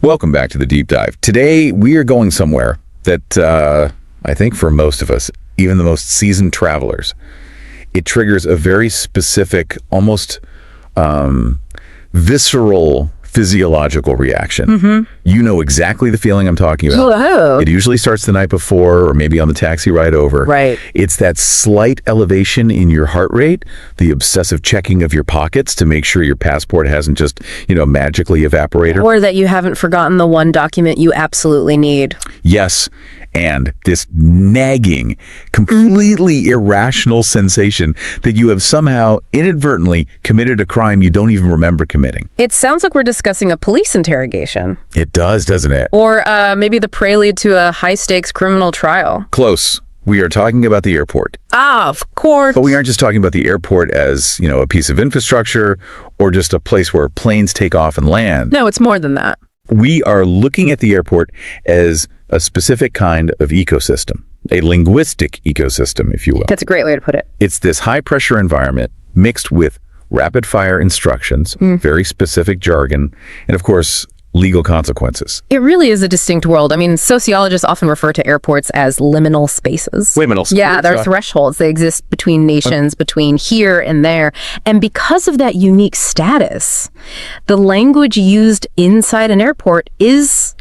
Welcome back to the Deep Dive. Today, we are going somewhere that I think for most of us, even the most seasoned travelers, it triggers a very specific, almost visceral physiological reaction. You know exactly the feeling I'm talking about. Hello. It usually starts the night before or maybe on the taxi ride over. Right. It's that slight elevation in your heart rate, the obsessive checking of your pockets to make sure your passport hasn't just, magically evaporated. Or that you haven't forgotten the one document you absolutely need. Yes. And this nagging, completely irrational sensation that you have somehow inadvertently committed a crime you don't even remember committing. It sounds like we're discussing a police interrogation. It does, doesn't it? Or maybe the prelude to a high-stakes criminal trial. Close. We are talking about the airport. Ah, of course. But we aren't just talking about the airport as, a piece of infrastructure or just a place where planes take off and land. No, it's more than that. We are looking at the airport as a specific kind of ecosystem, a linguistic ecosystem, if you will. That's a great way to put it. It's this high-pressure environment mixed with rapid-fire instructions, very specific jargon, and, of course, legal consequences. It really is a distinct world. I mean, sociologists often refer to airports as liminal spaces. Liminal spaces. Yeah, they're thresholds. They exist between nations, between here and there. And because of that unique status, the language used inside an airport is,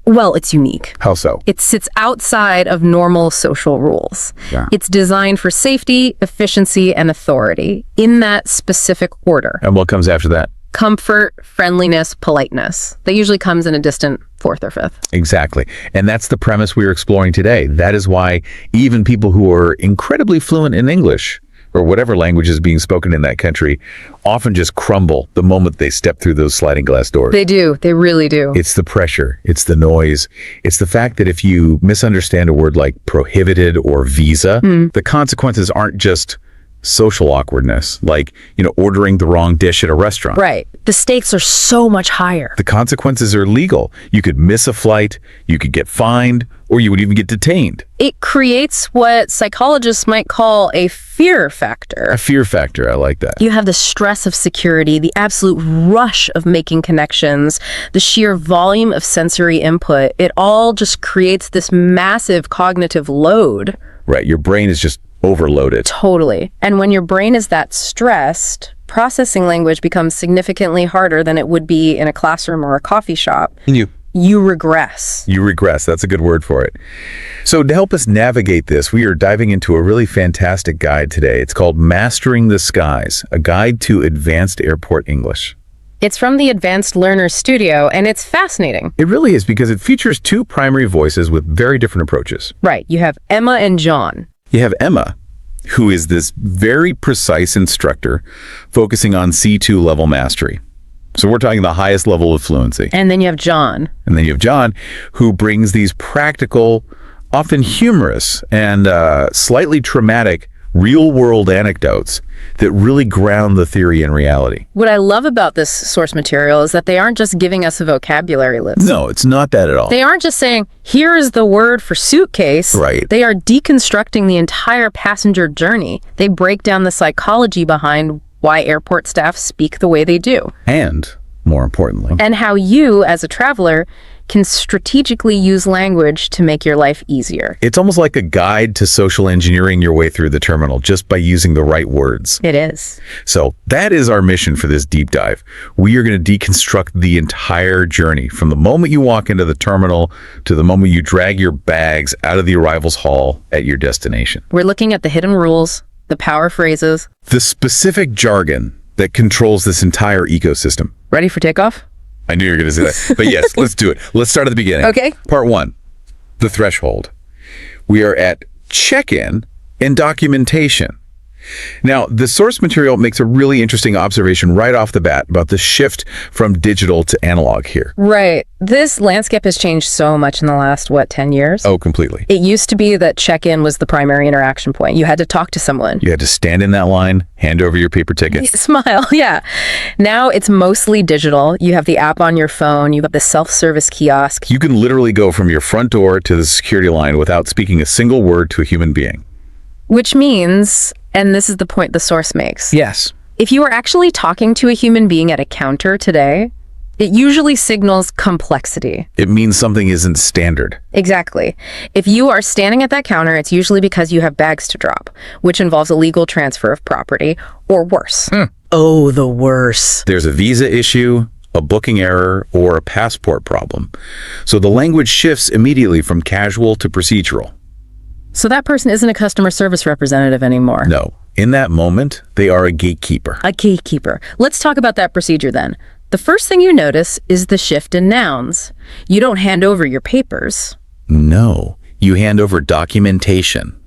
well, it's unique. How so? It sits outside of normal social rules. Yeah. It's designed for safety, efficiency, and authority in that specific order. And what comes after that? Comfort, friendliness, politeness. That usually comes in a distant fourth or fifth. Exactly. And that's the premise we're exploring today. That is why even people who are incredibly fluent in English or whatever language is being spoken in that country often just crumble the moment they step through those sliding glass doors. They do. They really do. It's the pressure. It's the noise. It's the fact that if you misunderstand a word like prohibited or visa, the consequences aren't just social awkwardness, like, ordering the wrong dish at a restaurant. Right. The stakes are so much higher. The consequences are legal. You could miss a flight, you could get fined, or you would even get detained. It creates what psychologists might call a fear factor. A fear factor, I like that. You have the stress of security, the absolute rush of making connections, the sheer volume of sensory input. It all just creates this massive cognitive load. Right, your brain is just overloaded. Totally. And when your brain is that stressed, processing language becomes significantly harder than it would be in a classroom or a coffee shop. You regress. You regress. That's a good word for it. So to help us navigate this, we are diving into a really fantastic guide today. It's called Mastering the Skies, a guide to advanced airport English. It's from the Advanced Learner Studio, and it's fascinating. It really is because it features two primary voices with very different approaches. Right. You have Emma and John. You have Emma, who is this very precise instructor focusing on C2 level mastery. So we're talking the highest level of fluency. And then you have John. And then you have John, who brings these practical, often humorous, and slightly traumatic real-world anecdotes that really ground the theory in reality. What I love about this source material is that they aren't just giving us a vocabulary list. No, it's not that at all. They aren't just saying, here is the word for suitcase. Right. They are deconstructing the entire passenger journey. They break down the psychology behind why airport staff speak the way they do. And, more importantly, and how you, as a traveler, can strategically use language to make your life easier. It's almost like a guide to social engineering your way through the terminal just by using the right words. It is. So that is our mission for this deep dive. We are going to deconstruct the entire journey from the moment you walk into the terminal to the moment you drag your bags out of the arrivals hall at your destination. We're looking at the hidden rules, the power phrases, the specific jargon that controls this entire ecosystem. Ready for takeoff? I knew you were going to say that. But yes, let's do it. Let's start at the beginning. Okay. Part 1, the threshold. We are at check-in and documentation. Now, the source material makes a really interesting observation right off the bat about the shift from digital to analog here. Right. This landscape has changed so much in the last, 10 years? Oh, completely. It used to be that check-in was the primary interaction point. You had to talk to someone. You had to stand in that line, hand over your paper ticket. Smile, yeah. Now it's mostly digital. You have the app on your phone. You have the self-service kiosk. You can literally go from your front door to the security line without speaking a single word to a human being. Which means, and this is the point the source makes. Yes. If you were actually talking to a human being at a counter today, It usually signals complexity. It means something isn't standard. Exactly. If you are standing at that counter, it's usually because you have bags to drop, which involves illegal transfer of property, or worse. Oh, the worse. There's a visa issue, a booking error, or a passport problem. So the language shifts immediately from casual to procedural. So that person isn't a customer service representative anymore. No. In that moment, they are a gatekeeper. A gatekeeper. Let's talk about that procedure then. The first thing you notice is the shift in nouns. You don't hand over your papers. No. You hand over documentation.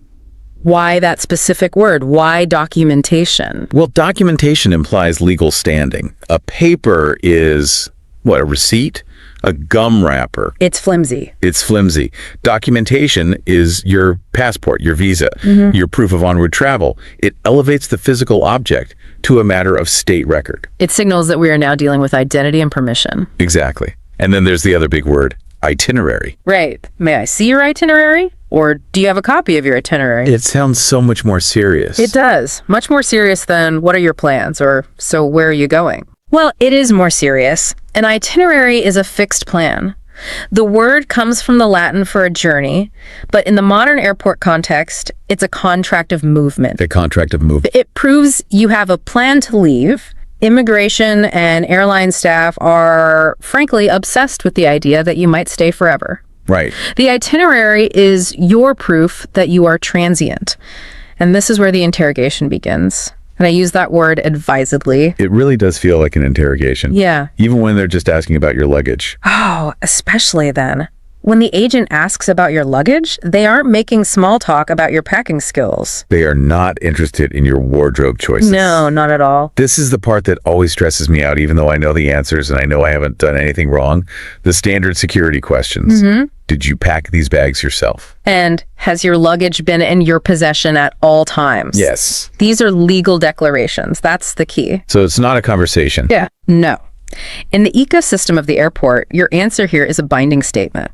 Why that specific word? Why documentation? Well, documentation implies legal standing. A paper is, a receipt? A gum wrapper. It's flimsy. It's flimsy. Documentation is your passport, your visa, your proof of onward travel. It elevates the physical object to a matter of state record. It signals that we are now dealing with identity and permission. Exactly. And then there's the other big word, itinerary. Right. May I see your itinerary? Or do you have a copy of your itinerary? It sounds so much more serious. It does. Much more serious than what are your plans or so where are you going? Well, it is more serious. An itinerary is a fixed plan. The word comes from the Latin for a journey, but in the modern airport context, it's a contract of movement. A contract of movement. It proves you have a plan to leave. Immigration and airline staff are, frankly, obsessed with the idea that you might stay forever. Right. The itinerary is your proof that you are transient. And this is where the interrogation begins. And I use that word advisedly. It really does feel like an interrogation. Yeah. Even when they're just asking about your luggage. Oh, especially then. When the agent asks about your luggage, they aren't making small talk about your packing skills. They are not interested in your wardrobe choices. No, not at all. This is the part that always stresses me out, even though I know the answers and I know I haven't done anything wrong. The standard security questions. Did you pack these bags yourself? And has your luggage been in your possession at all times? Yes. These are legal declarations. That's the key. So it's not a conversation. Yeah. No. In the ecosystem of the airport, your answer here is a binding statement.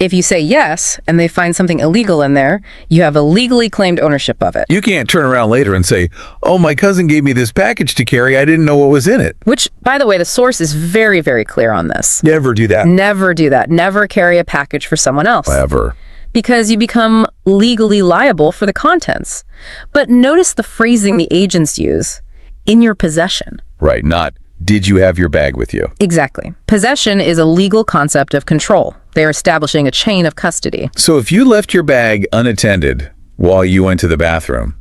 If you say yes, and they find something illegal in there, you have a legally claimed ownership of it. You can't turn around later and say, oh, my cousin gave me this package to carry. I didn't know what was in it. Which, by the way, the source is very, very clear on this. Never do that. Never do that. Never carry a package for someone else. Ever. Because you become legally liable for the contents. But notice the phrasing the agents use. In your possession. Right, not, did you have your bag with you? Exactly. Possession is a legal concept of control. They are establishing a chain of custody. So if you left your bag unattended while you went to the bathroom,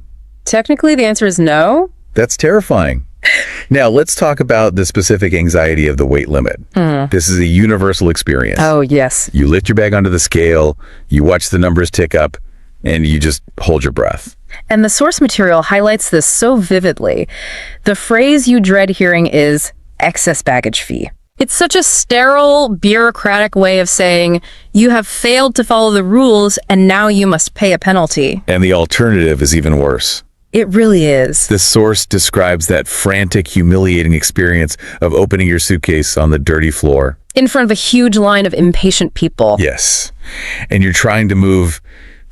technically the answer is no. That's terrifying. Now, let's talk about the specific anxiety of the weight limit. This is a universal experience. Oh, yes. You lift your bag onto the scale, you watch the numbers tick up, and you just hold your breath. And the source material highlights this so vividly. The phrase you dread hearing is excess baggage fee. It's such a sterile, bureaucratic way of saying you have failed to follow the rules and now you must pay a penalty. And the alternative is even worse. It really is. The source describes that frantic, humiliating experience of opening your suitcase on the dirty floor. In front of a huge line of impatient people. Yes. And you're trying to move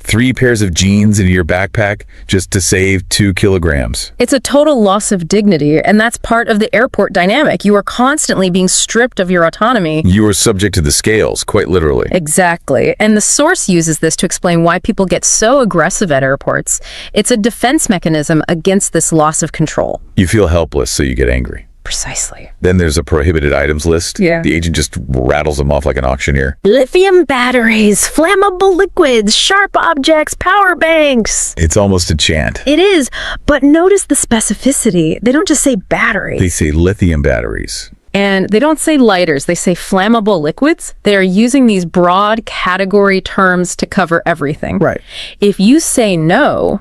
3 pairs of jeans into your backpack just to save 2 kilograms. It's a total loss of dignity, and that's part of the airport dynamic. You are constantly being stripped of your autonomy. You are subject to the scales, quite literally. Exactly. And the source uses this to explain why people get so aggressive at airports. It's a defense mechanism against this loss of control. You feel helpless, so you get angry. Precisely. Then there's a prohibited items list. Yeah. The agent just rattles them off like an auctioneer. Lithium batteries, flammable liquids, sharp objects, power banks. It's almost a chant. It is, but notice the specificity. They don't just say battery. They say lithium batteries. And they don't say lighters, they say flammable liquids. They are using these broad category terms to cover everything. Right. If you say no,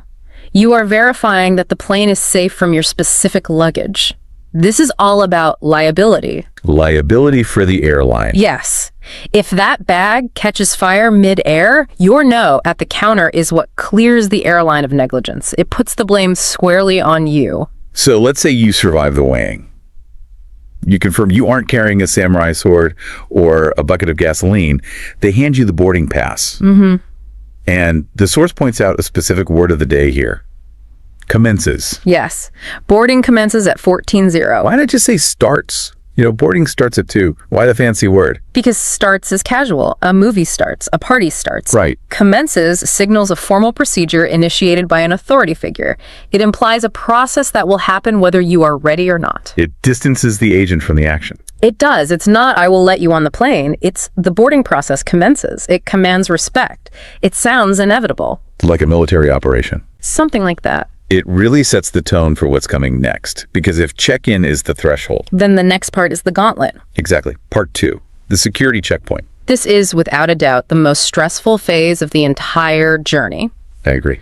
you are verifying that the plane is safe from your specific luggage. This is all about liability. Liability for the airline. Yes. If that bag catches fire mid-air, your no at the counter is what clears the airline of negligence. It puts the blame squarely on you. So let's say you survive the weighing. You confirm you aren't carrying a samurai sword or a bucket of gasoline. They hand you the boarding pass. And the source points out a specific word of the day here. Commences. Yes. Boarding commences at 14:00. Why not just say starts? Boarding starts at 2. Why the fancy word? Because starts is casual. A movie starts. A party starts. Right. Commences signals a formal procedure initiated by an authority figure. It implies a process that will happen whether you are ready or not. It distances the agent from the action. It does. It's not, I will let you on the plane. It's the boarding process commences. It commands respect. It sounds inevitable. Like a military operation. Something like that. It really sets the tone for what's coming next, because if check-in is the threshold. Then the next part is the gauntlet. Exactly. Part 2, the security checkpoint. This is, without a doubt, the most stressful phase of the entire journey. I agree.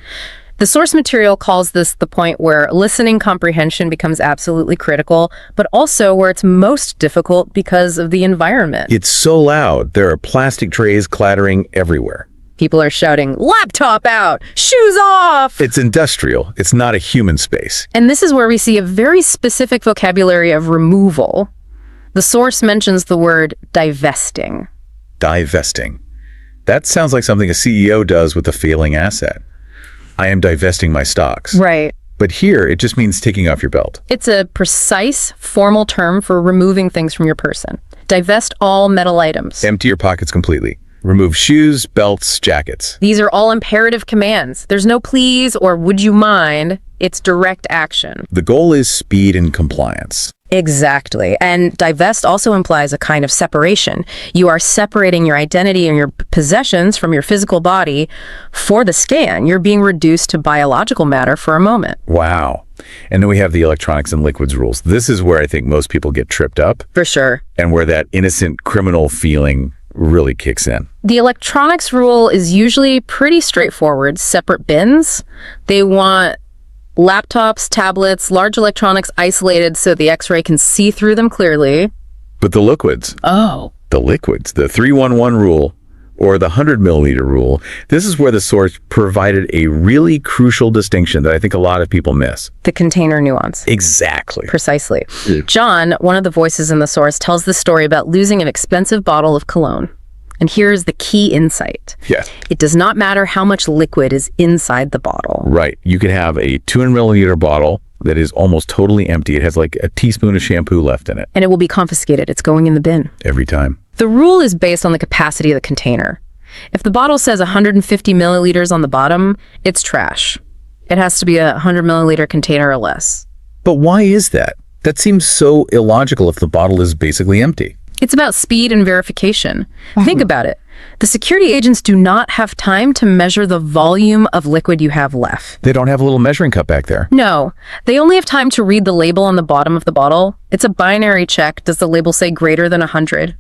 The source material calls this the point where listening comprehension becomes absolutely critical, but also where it's most difficult because of the environment. It's so loud. There are plastic trays clattering everywhere. People are shouting, laptop out, shoes off! It's industrial. It's not a human space. And this is where we see a very specific vocabulary of removal. The source mentions the word divesting. Divesting. That sounds like something a CEO does with a failing asset. I am divesting my stocks. Right. But here, it just means taking off your belt. It's a precise, formal term for removing things from your person. Divest all metal items. Empty your pockets completely. Remove shoes, belts, jackets. These are all imperative commands. There's no please or would you mind. It's direct action. The goal is speed and compliance. Exactly. And divest also implies a kind of separation. You are separating your identity and your possessions from your physical body for the scan. You're being reduced to biological matter for a moment. Wow. And then we have the electronics and liquids rules. This is where I think most people get tripped up. For sure. And where that innocent criminal feeling really kicks in. The electronics rule is usually pretty straightforward. Separate bins. They want laptops, tablets, large electronics isolated so the X-ray can see through them clearly. But the liquids. Oh. The liquids, the 311 rule or the 100 milliliter rule, this is where the source provided a really crucial distinction that I think a lot of people miss. The container nuance. Exactly. Precisely. John, one of the voices in the source, tells the story about losing an expensive bottle of cologne. And here's the key insight. Yes. It does not matter how much liquid is inside the bottle. Right. You could have a 200 milliliter bottle that is almost totally empty. It has like a teaspoon of shampoo left in it. And it will be confiscated. It's going in the bin. Every time. The rule is based on the capacity of the container. If the bottle says 150 milliliters on the bottom, it's trash. It has to be a 100 milliliter container or less. But why is that? That seems so illogical if the bottle is basically empty. It's about speed and verification. Think about it. The security agents do not have time to measure the volume of liquid you have left. They don't have a little measuring cup back there. No, they only have time to read the label on the bottom of the bottle. It's a binary check. Does the label say greater than 100?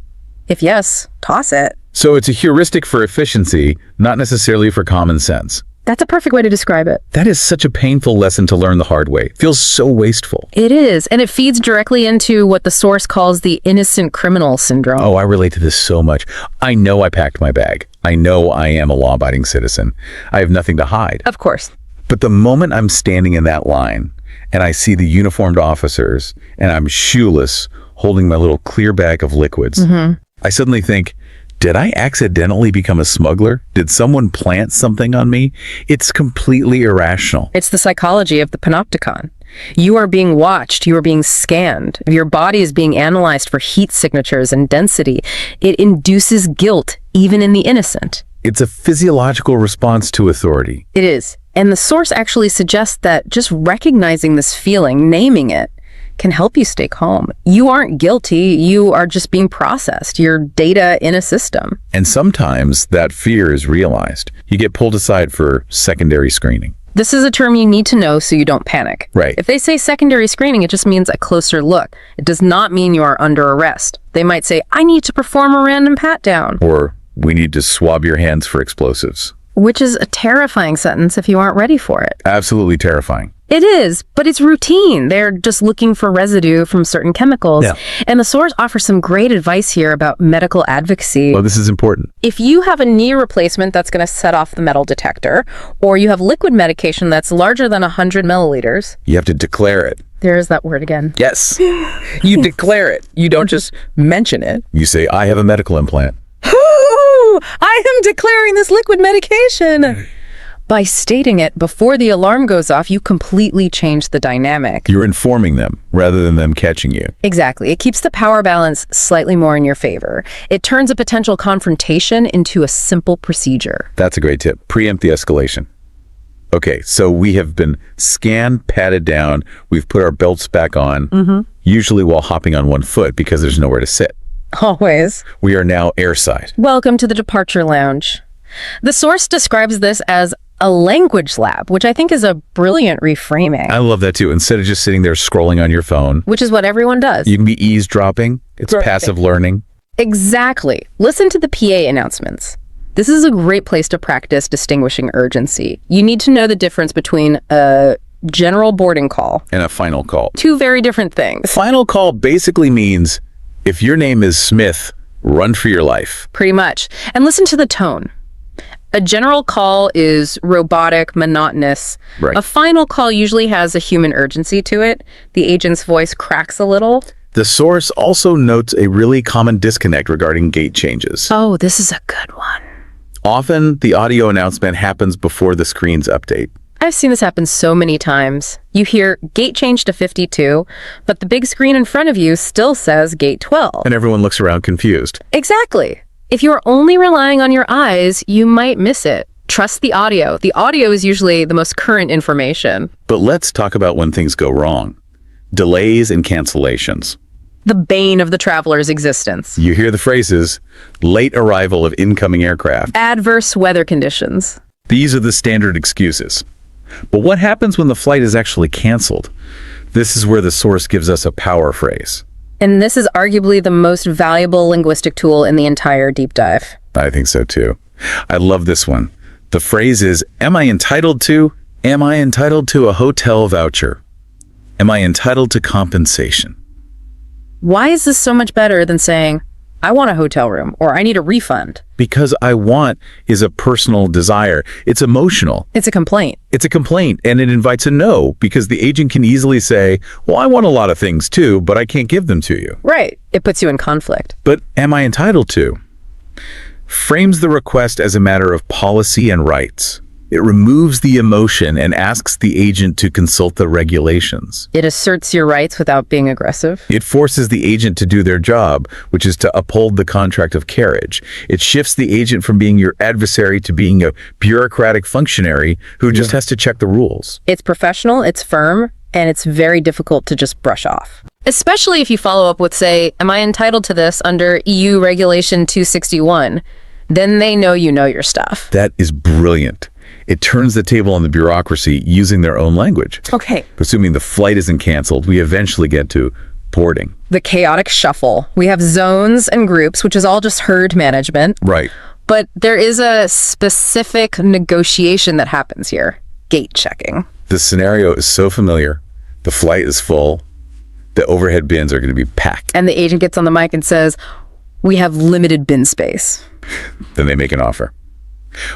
If yes, toss it. So it's a heuristic for efficiency, not necessarily for common sense. That's a perfect way to describe it. That is such a painful lesson to learn the hard way. It feels so wasteful. It is, and it feeds directly into what the source calls the innocent criminal syndrome. Oh, I relate to this so much. I know I packed my bag. I know I am a law-abiding citizen. I have nothing to hide. Of course. But the moment I'm standing in that line and I see the uniformed officers and I'm shoeless holding my little clear bag of liquids, I suddenly think, did I accidentally become a smuggler? Did someone plant something on me? It's completely irrational. It's the psychology of the panopticon. You are being watched. You are being scanned. Your body is being analyzed for heat signatures and density. It induces guilt, even in the innocent. It's a physiological response to authority. It is. And the source actually suggests that just recognizing this feeling, naming it, can help you stay calm. You aren't guilty. You are just being processed. Your data in a system. And sometimes that fear is realized. You get pulled aside for secondary screening. This is a term you need to know so you don't panic. Right. If they say secondary screening, it just means a closer look. It does not mean you are under arrest. They might say, I need to perform a random pat-down. Or, we need to swab your hands for explosives. Which is a terrifying sentence if you aren't ready for it. Absolutely terrifying. It is, but it's routine. They're just looking for residue from certain chemicals. Yeah. And the source offers some great advice here about medical advocacy. Well, this is important. If you have a knee replacement that's going to set off the metal detector, or you have liquid medication that's larger than 100 milliliters. You have to declare it. There's that word again. Yes. You declare it. You don't just mention it. You say, I have a medical implant. I am declaring this liquid medication. By stating it before the alarm goes off, you completely change the dynamic. You're informing them rather than them catching you. Exactly. It keeps the power balance slightly more in your favor. It turns a potential confrontation into a simple procedure. That's a great tip. Preempt the escalation. Okay, so we have been scanned, patted down. We've put our belts back on, usually while hopping on one foot because there's nowhere to sit. Always. We are now airside. Welcome to the departure lounge. The source describes this as a language lab, which I think is a brilliant reframing. I love that too. Instead of just sitting there scrolling on your phone, Which is what everyone does. you can be eavesdropping. It's passive learning. Exactly. Listen to the PA announcements. This is a great place to practice distinguishing urgency. You need to know the difference between a general boarding call. And a final call. Two very different things. Final call basically means if your name is Smith, run for your life. Pretty much. And listen to the tone. A general call is robotic, monotonous. Right. A final call usually has a human urgency to it. The agent's voice cracks a little. The source also notes a really common disconnect regarding gate changes. Oh, this is a good one. Often, the audio announcement happens before the screen's update. I've seen this happen so many times. You hear gate change to 52, but the big screen in front of you still says gate 12. And everyone looks around confused. Exactly. If you're only relying on your eyes, you might miss it. Trust the audio. The audio is usually the most current information. But let's talk about when things go wrong. Delays and cancellations. The bane of the traveler's existence. You hear the phrases, late arrival of incoming aircraft. Adverse weather conditions. These are the standard excuses. But what happens when the flight is actually canceled? This is where the source gives us a power phrase. And this is arguably the most valuable linguistic tool in the entire deep dive. I think so too. I love this one. The phrase is, am I entitled to a hotel voucher? Am I entitled to compensation? Why is this so much better than saying, I want a hotel room or I need a refund? Because I want is a personal desire. It's emotional. It's a complaint. It's a complaint, and it invites a no, because the agent can easily say, well, I want a lot of things too, but I can't give them to you. Right. It puts you in conflict. But am I entitled to? Frames the request as a matter of policy and rights. It removes the emotion and asks the agent to consult the regulations. It asserts your rights without being aggressive. It forces the agent to do their job, which is to uphold the contract of carriage. It shifts the agent from being your adversary to being a bureaucratic functionary who just has to check the rules. It's professional, it's firm, and it's very difficult to just brush off. Especially if you follow up with, say, am I entitled to this under EU Regulation 261? Then they know you know your stuff. That is brilliant. It turns the table on the bureaucracy using their own language. Okay. Assuming the flight isn't canceled, we eventually get to boarding. The chaotic shuffle. We have zones and groups, which is all just herd management. Right. But there is a specific negotiation that happens here. Gate checking. The scenario is so familiar. The flight is full. The overhead bins are going to be packed. And the agent gets on the mic and says, we have limited bin space. Then they make an offer.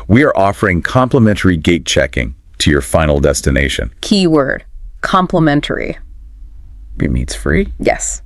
We are offering complimentary gate checking to your final destination. Keyword, complimentary. It means free? Yes.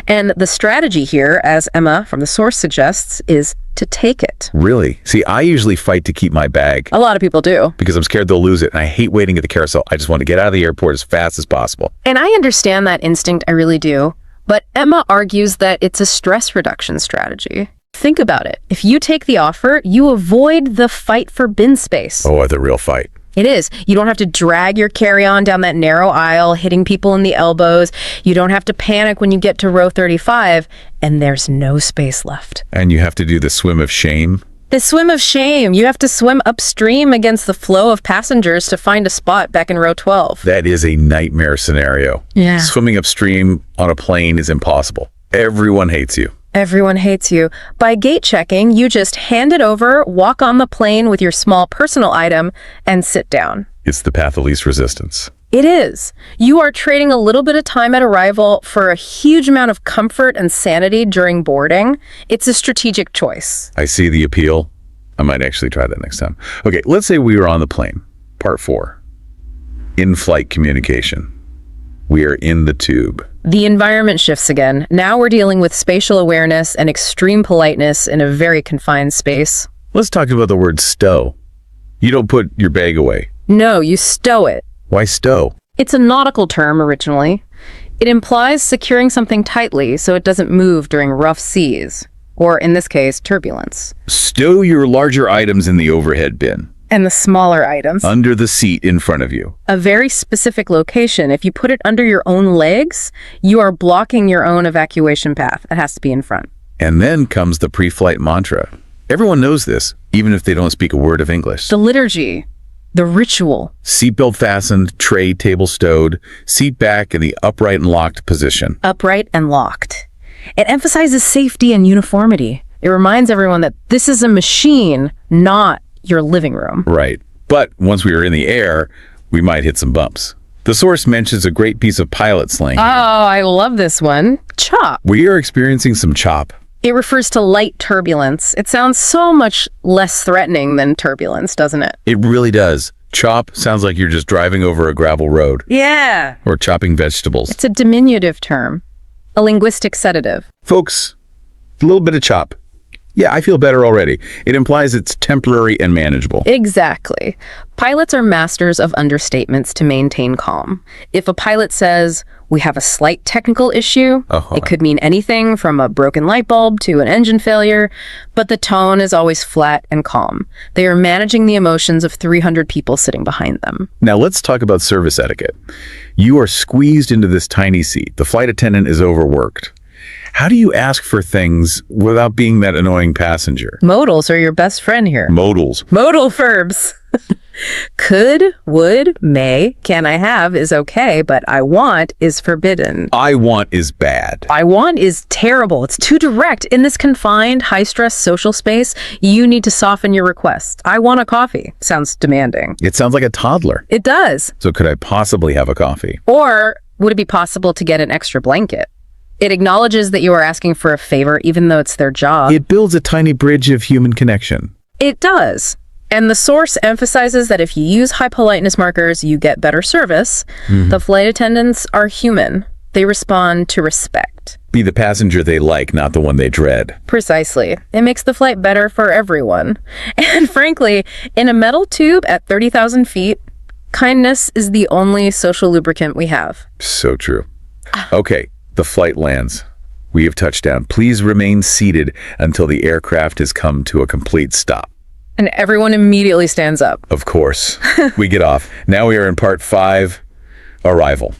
And the strategy here, as Emma from the source suggests, is to take it. Really? See, I usually fight to keep my bag A lot of people do. because I'm scared they'll lose it, and I hate waiting at the carousel. I just want to get out of the airport as fast as possible. And I understand that instinct, I really do. But Emma argues that it's a stress reduction strategy. Think about it. If you take the offer, you avoid the fight for bin space. Oh, the real fight. It is. You don't have to drag your carry-on down that narrow aisle, hitting people in the elbows. You don't have to panic when you get to row 35, and there's no space left. And you have to do the swim of shame. The swim of shame. You have to swim upstream against the flow of passengers to find a spot back in row 12. That is a nightmare scenario. Yeah. Swimming upstream on a plane is impossible. Everyone hates you. Everyone hates you. By gate checking, you just hand it over, walk on the plane with your small personal item, and sit down. It's the path of least resistance. It is. You are trading a little bit of time at arrival for a huge amount of comfort and sanity during boarding. It's a strategic choice. I see the appeal. I might actually try that next time. Okay, let's say we were on the plane. Part 4. In-flight communication. We are in the tube. The environment shifts again. Now we're dealing with spatial awareness and extreme politeness in a very confined space. Let's talk about the word stow. You don't put your bag away. No, you stow it. Why stow? It's a nautical term originally. It implies securing something tightly so it doesn't move during rough seas, or in this case, turbulence. Stow your larger items in the overhead bin, And the smaller items. under the seat in front of you. A very specific location. If you put it under your own legs, you are blocking your own evacuation path. It has to be in front. And then comes the pre-flight mantra. Everyone knows this, even if they don't speak a word of English. The liturgy, the ritual. Seatbelt fastened, tray table stowed, seat back in the upright and locked position. Upright and locked. It emphasizes safety and uniformity. It reminds everyone that this is a machine, not your living room. Right. But once we are in the air, we might hit some bumps. The source mentions a great piece of pilot slang. Oh, I love this one. Chop. We are experiencing some chop. It refers to light turbulence. It sounds so much less threatening than turbulence, doesn't it? It really does. Chop sounds like you're just driving over a gravel road Yeah. or chopping vegetables. It's a diminutive term, a linguistic sedative. Folks, a little bit of chop. Yeah, I feel better already. It implies it's temporary and manageable. Exactly. Pilots are masters of understatements to maintain calm. If a pilot says, we have a slight technical issue, it could mean anything from a broken light bulb to an engine failure, but the tone is always flat and calm. They are managing the emotions of 300 people sitting behind them. Now let's talk about service etiquette. You are squeezed into this tiny seat. The flight attendant is overworked. How do you ask for things without being that annoying passenger? Modals are your best friend here. Modals. Modal verbs. Could, would, may, can I have is okay, but I want is forbidden. I want is bad. I want is terrible. It's too direct. In this confined, high-stress social space, you need to soften your request. I want a coffee. Sounds demanding. It sounds like a toddler. It does. So could I possibly have a coffee? Or would it be possible to get an extra blanket? It acknowledges that you are asking for a favor, even though it's their job. It builds a tiny bridge of human connection. It does. And the source emphasizes that if you use high politeness markers, you get better service. The flight attendants are human. They respond to respect. Be the passenger they like, not the one they dread. Precisely. It makes the flight better for everyone. And frankly, in a metal tube at 30,000 feet, kindness is the only social lubricant we have. So true. Okay, the flight lands. We have touched down. Please remain seated until the aircraft has come to a complete stop. And everyone immediately stands up. Of course. We get off. Now we are in part 5, arrival.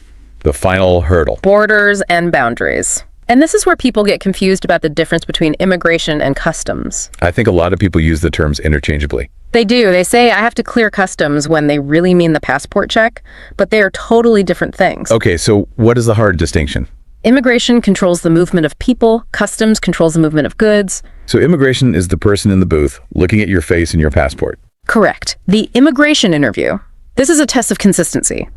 The final hurdle. Borders and boundaries. And this is where people get confused about the difference between immigration and customs. I think a lot of people use the terms interchangeably. They do. They say, I have to clear customs when they really mean the passport check, but they are totally different things. Okay, so what is the hard distinction? Immigration controls the movement of people. Customs controls the movement of goods. So immigration is the person in the booth looking at your face and your passport. Correct. The immigration interview. This is a test of consistency.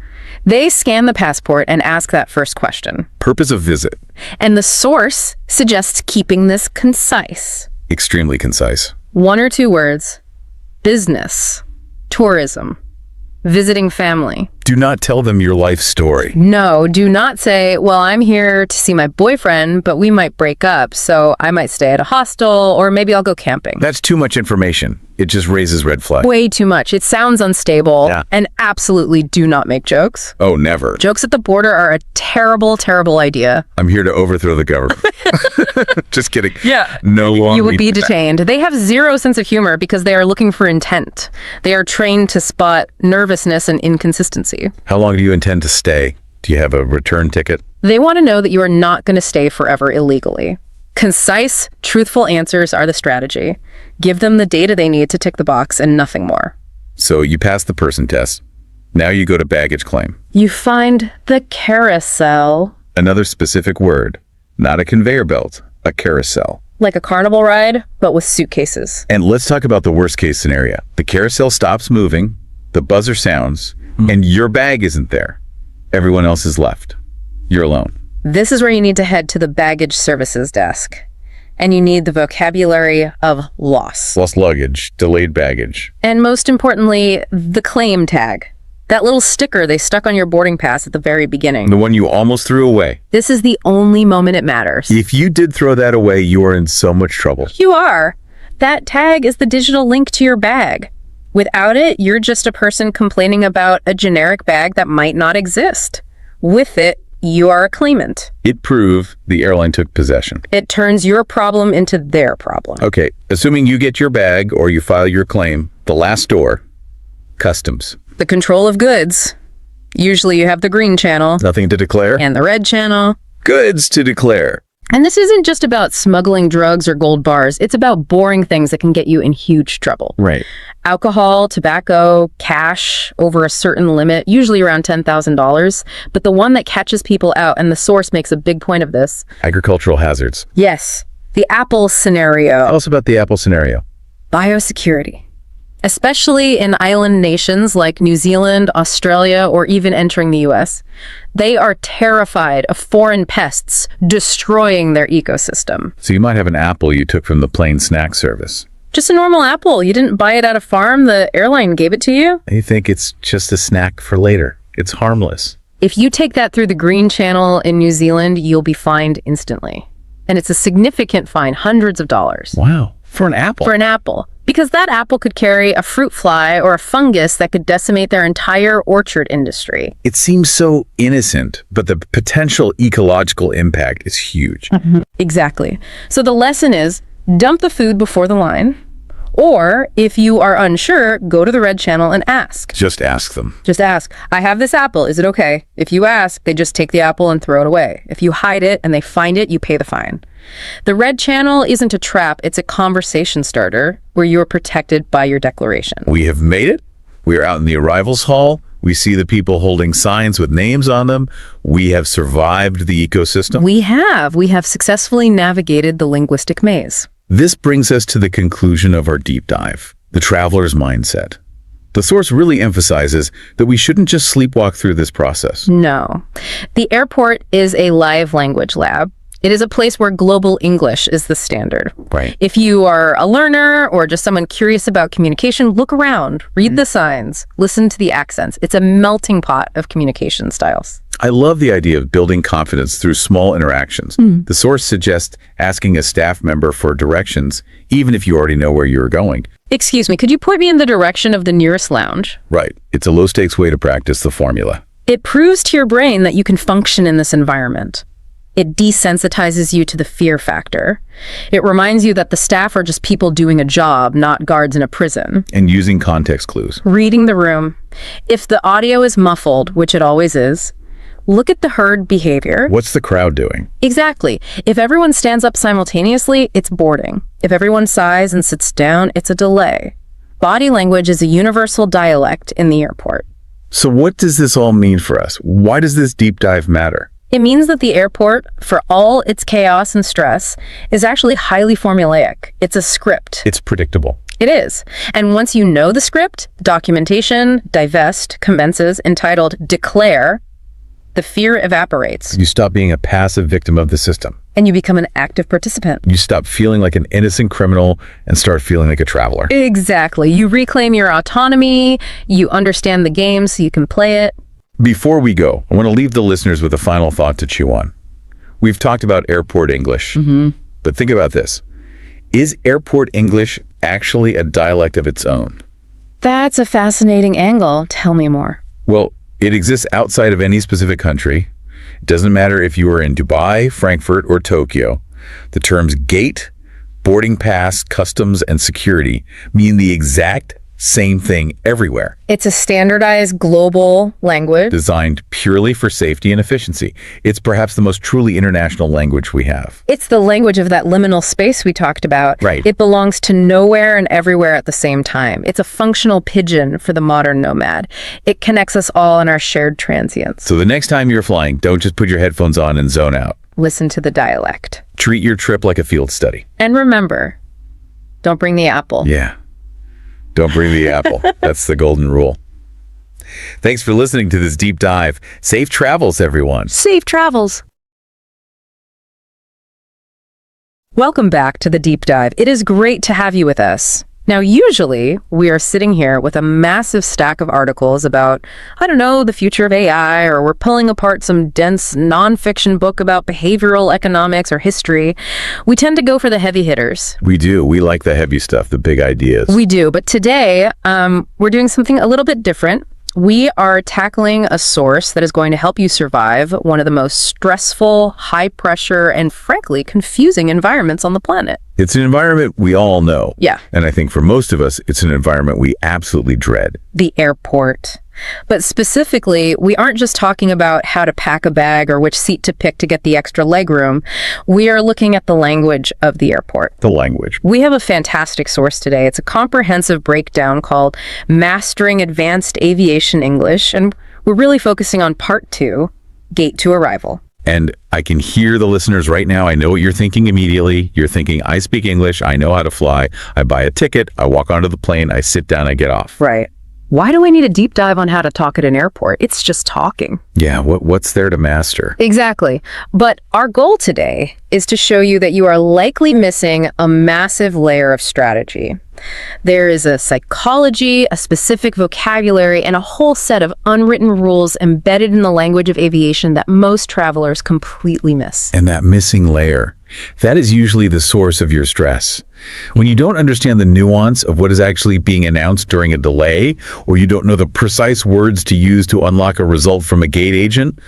They scan the passport and ask that first question. Purpose of visit. And the source suggests keeping this concise. Extremely concise. 1 or 2 words. Business. Tourism. Visiting family. Do not tell them your life story. No, do not say, well, I'm here to see my boyfriend, but we might break up, so I might stay at a hostel, or maybe I'll go camping. That's too much information. It just raises red flags. Way too much. It sounds unstable. Yeah. And absolutely do not make jokes. Oh, never. Jokes at the border are a terrible, terrible idea. I'm here to overthrow the government. Just kidding. Yeah. No longer. You would be detained. They have zero sense of humor because they are looking for intent. They are trained to spot nervousness and inconsistency. How long do you intend to stay? Do you have a return ticket? They want to know that you are not going to stay forever illegally. Concise, truthful answers are the strategy. Give them the data they need to tick the box and nothing more. So you pass the person test. Now you go to baggage claim. You find the carousel. Another specific word. Not a conveyor belt, a carousel. Like a carnival ride, but with suitcases. And let's talk about the worst case scenario. The carousel stops moving, the buzzer sounds, and your bag isn't there. Everyone else is left. You're alone. This is where you need to head to the baggage services desk. And you need the vocabulary of loss. Lost luggage, delayed baggage. And most importantly, the claim tag. That little sticker they stuck on your boarding pass at the very beginning. The one you almost threw away. This is the only moment it matters. If you did throw that away, you are in so much trouble. You are. That tag is the digital link to your bag. Without it, you're just a person complaining about a generic bag that might not exist. With it, you are a claimant. It proved the airline took possession. It turns your problem into their problem. Okay, assuming you get your bag or you file your claim, the last door, customs. The control of goods. Usually you have the green channel Nothing to declare? and the red channel. Goods to declare. And this isn't just about smuggling drugs or gold bars. It's about boring things that can get you in huge trouble. Right. Alcohol, tobacco, cash over a certain limit, usually around $10,000. But the one that catches people out, and the source makes a big point of this. Agricultural hazards. Yes, the Apple scenario. Tell us about the Apple scenario. Biosecurity. Especially in island nations like New Zealand, Australia, or even entering the US, they are terrified of foreign pests destroying their ecosystem. So you might have an apple you took from the plane snack service. Just a normal apple. You didn't buy it at a farm. The airline gave it to you. And you think it's just a snack for later. It's harmless. If you take that through the green channel in New Zealand, you'll be fined instantly. And it's a significant fine, hundreds of dollars. Wow. For an apple? For an apple. Because that apple could carry a fruit fly or a fungus that could decimate their entire orchard industry. It seems so innocent, but the potential ecological impact is huge. Exactly. So the lesson is, dump the food before the line. Or, if you are unsure, go to the red channel and ask. Just ask them. Just ask, I have this apple, is it okay? If you ask, they just take the apple and throw it away. If you hide it and they find it, you pay the fine. The red channel isn't a trap, it's a conversation starter where you are protected by your declaration. We have made it. We are out in the arrivals hall. We see the people holding signs with names on them. We have survived the ecosystem. We have successfully navigated the linguistic maze. This brings us to the conclusion of our deep dive, the traveler's mindset. The source really emphasizes that we shouldn't just sleepwalk through this process. No. The airport is a live language lab. It is a place where global English is the standard. Right. If you are a learner or just someone curious about communication, look around, read the signs, listen to the accents. It's a melting pot of communication styles. I love the idea of building confidence through small interactions. The source suggests asking a staff member for directions, even if you already know where you're going. Excuse me, could you point me in the direction of the nearest lounge? Right. It's a low-stakes way to practice the formula. It proves to your brain that you can function in this environment. It desensitizes you to the fear factor. It reminds you that the staff are just people doing a job, not guards in a prison. And using context clues. Reading the room. If the audio is muffled, which it always is, look at the herd behavior. What's the crowd doing? Exactly. If everyone stands up simultaneously, it's boarding. If everyone sighs and sits down, it's a delay. Body language is a universal dialect in the airport. So what does this all mean for us? Why does this deep dive matter? It means that the airport, for all its chaos and stress, is actually highly formulaic. It's a script. It's predictable. It is. And once you know the script, documentation, divest, commences, entitled declare, the fear evaporates. You stop being a passive victim of the system. And you become an active participant. You stop feeling like an innocent criminal and start feeling like a traveler. Exactly. You reclaim your autonomy, you understand the game so you can play it. Before we go, I want to leave the listeners with a final thought to chew on. We've talked about airport English, but think about this. Is airport English actually a dialect of its own? That's a fascinating angle. Tell me more. Well, it exists outside of any specific country. It doesn't matter if you are in Dubai, Frankfurt, or Tokyo. The terms gate, boarding pass, customs, and security mean the exact same thing everywhere. It's a standardized global language. Designed purely for safety and efficiency. It's perhaps the most truly international language we have. It's the language of that liminal space we talked about. Right. It belongs to nowhere and everywhere at the same time. It's a functional pigeon for the modern nomad. It connects us all in our shared transience. So the next time you're flying, don't just put your headphones on and zone out. Listen to the dialect. Treat your trip like a field study. And remember, don't bring the apple. Yeah. Don't bring the apple. That's the golden rule. Thanks for listening to this deep dive. Safe travels, everyone. Safe travels. Welcome back to the deep dive. It is great to have you with us. Now, usually, we are sitting here with a massive stack of articles about, I don't know, the future of AI, or we're pulling apart some dense nonfiction book about behavioral economics or history. We tend to go for the heavy hitters. We do. We like the heavy stuff, the big ideas. We do, but today, we're doing something a little bit different. We are tackling a source that is going to help you survive one of the most stressful, high-pressure, and frankly, confusing environments on the planet. It's an environment we all know. Yeah. And I think for most of us, it's an environment we absolutely dread. The airport. But specifically, we aren't just talking about how to pack a bag or which seat to pick to get the extra legroom. We are looking at the language of the airport. The language. We have a fantastic source today. It's a comprehensive breakdown called Mastering Advanced Aviation English, and we're really focusing on Part 2, Gate to Arrival. And I can hear the listeners right now. I know what you're thinking immediately. You're thinking, I speak English. I know how to fly. I buy a ticket. I walk onto the plane. I sit down. I get off. Right. Why do I need a deep dive on how to talk at an airport? It's just talking. Yeah, what's there to master? Exactly. But our goal today is to show you that you are likely missing a massive layer of strategy. There is a psychology, a specific vocabulary, and a whole set of unwritten rules embedded in the language of aviation that most travelers completely miss. And that missing layer, that is usually the source of your stress. When you don't understand the nuance of what is actually being announced during a delay, or you don't know the precise words to use to unlock a result from a gate agent,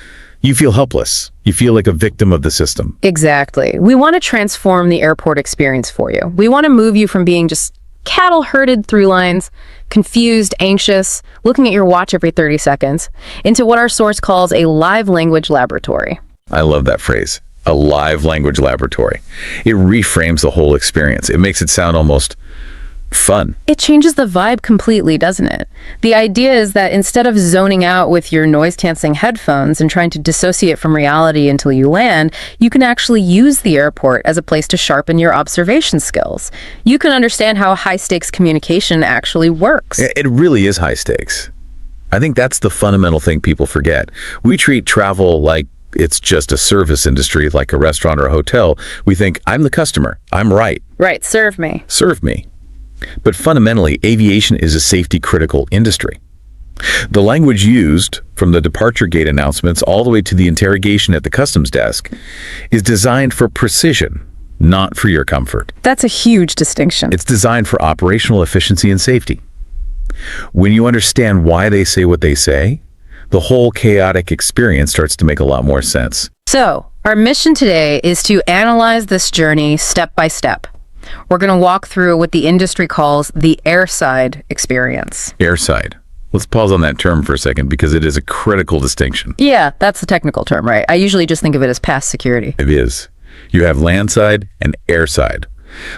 you feel helpless. You feel like a victim of the system. Exactly. We want to transform the airport experience for you. We want to move you from being just cattle herded through lines, confused, anxious, looking at your watch every 30 seconds, into what our source calls a live language laboratory. I love that phrase, a live language laboratory. It reframes the whole experience. It makes it sound almost fun. It changes the vibe completely, doesn't it? The idea is that instead of zoning out with your noise-canceling headphones and trying to dissociate from reality until you land, you can actually use the airport as a place to sharpen your observation skills. You can understand how high-stakes communication actually works. It really is high stakes. I think that's the fundamental thing people forget. We treat travel like it's just a service industry, like a restaurant or a hotel. We think, I'm the customer. I'm right. Right, serve me. Serve me. But fundamentally, aviation is a safety-critical industry. The language used, from the departure gate announcements all the way to the interrogation at the customs desk, is designed for precision, not for your comfort. That's a huge distinction. It's designed for operational efficiency and safety. When you understand why they say what they say, the whole chaotic experience starts to make a lot more sense. So, our mission today is to analyze this journey step by step. We're going to walk through what the industry calls the airside experience. Airside. Let's pause on that term for a second because it is a critical distinction. Yeah, that's the technical term, right? I usually just think of it as past security. It is. You have landside and airside.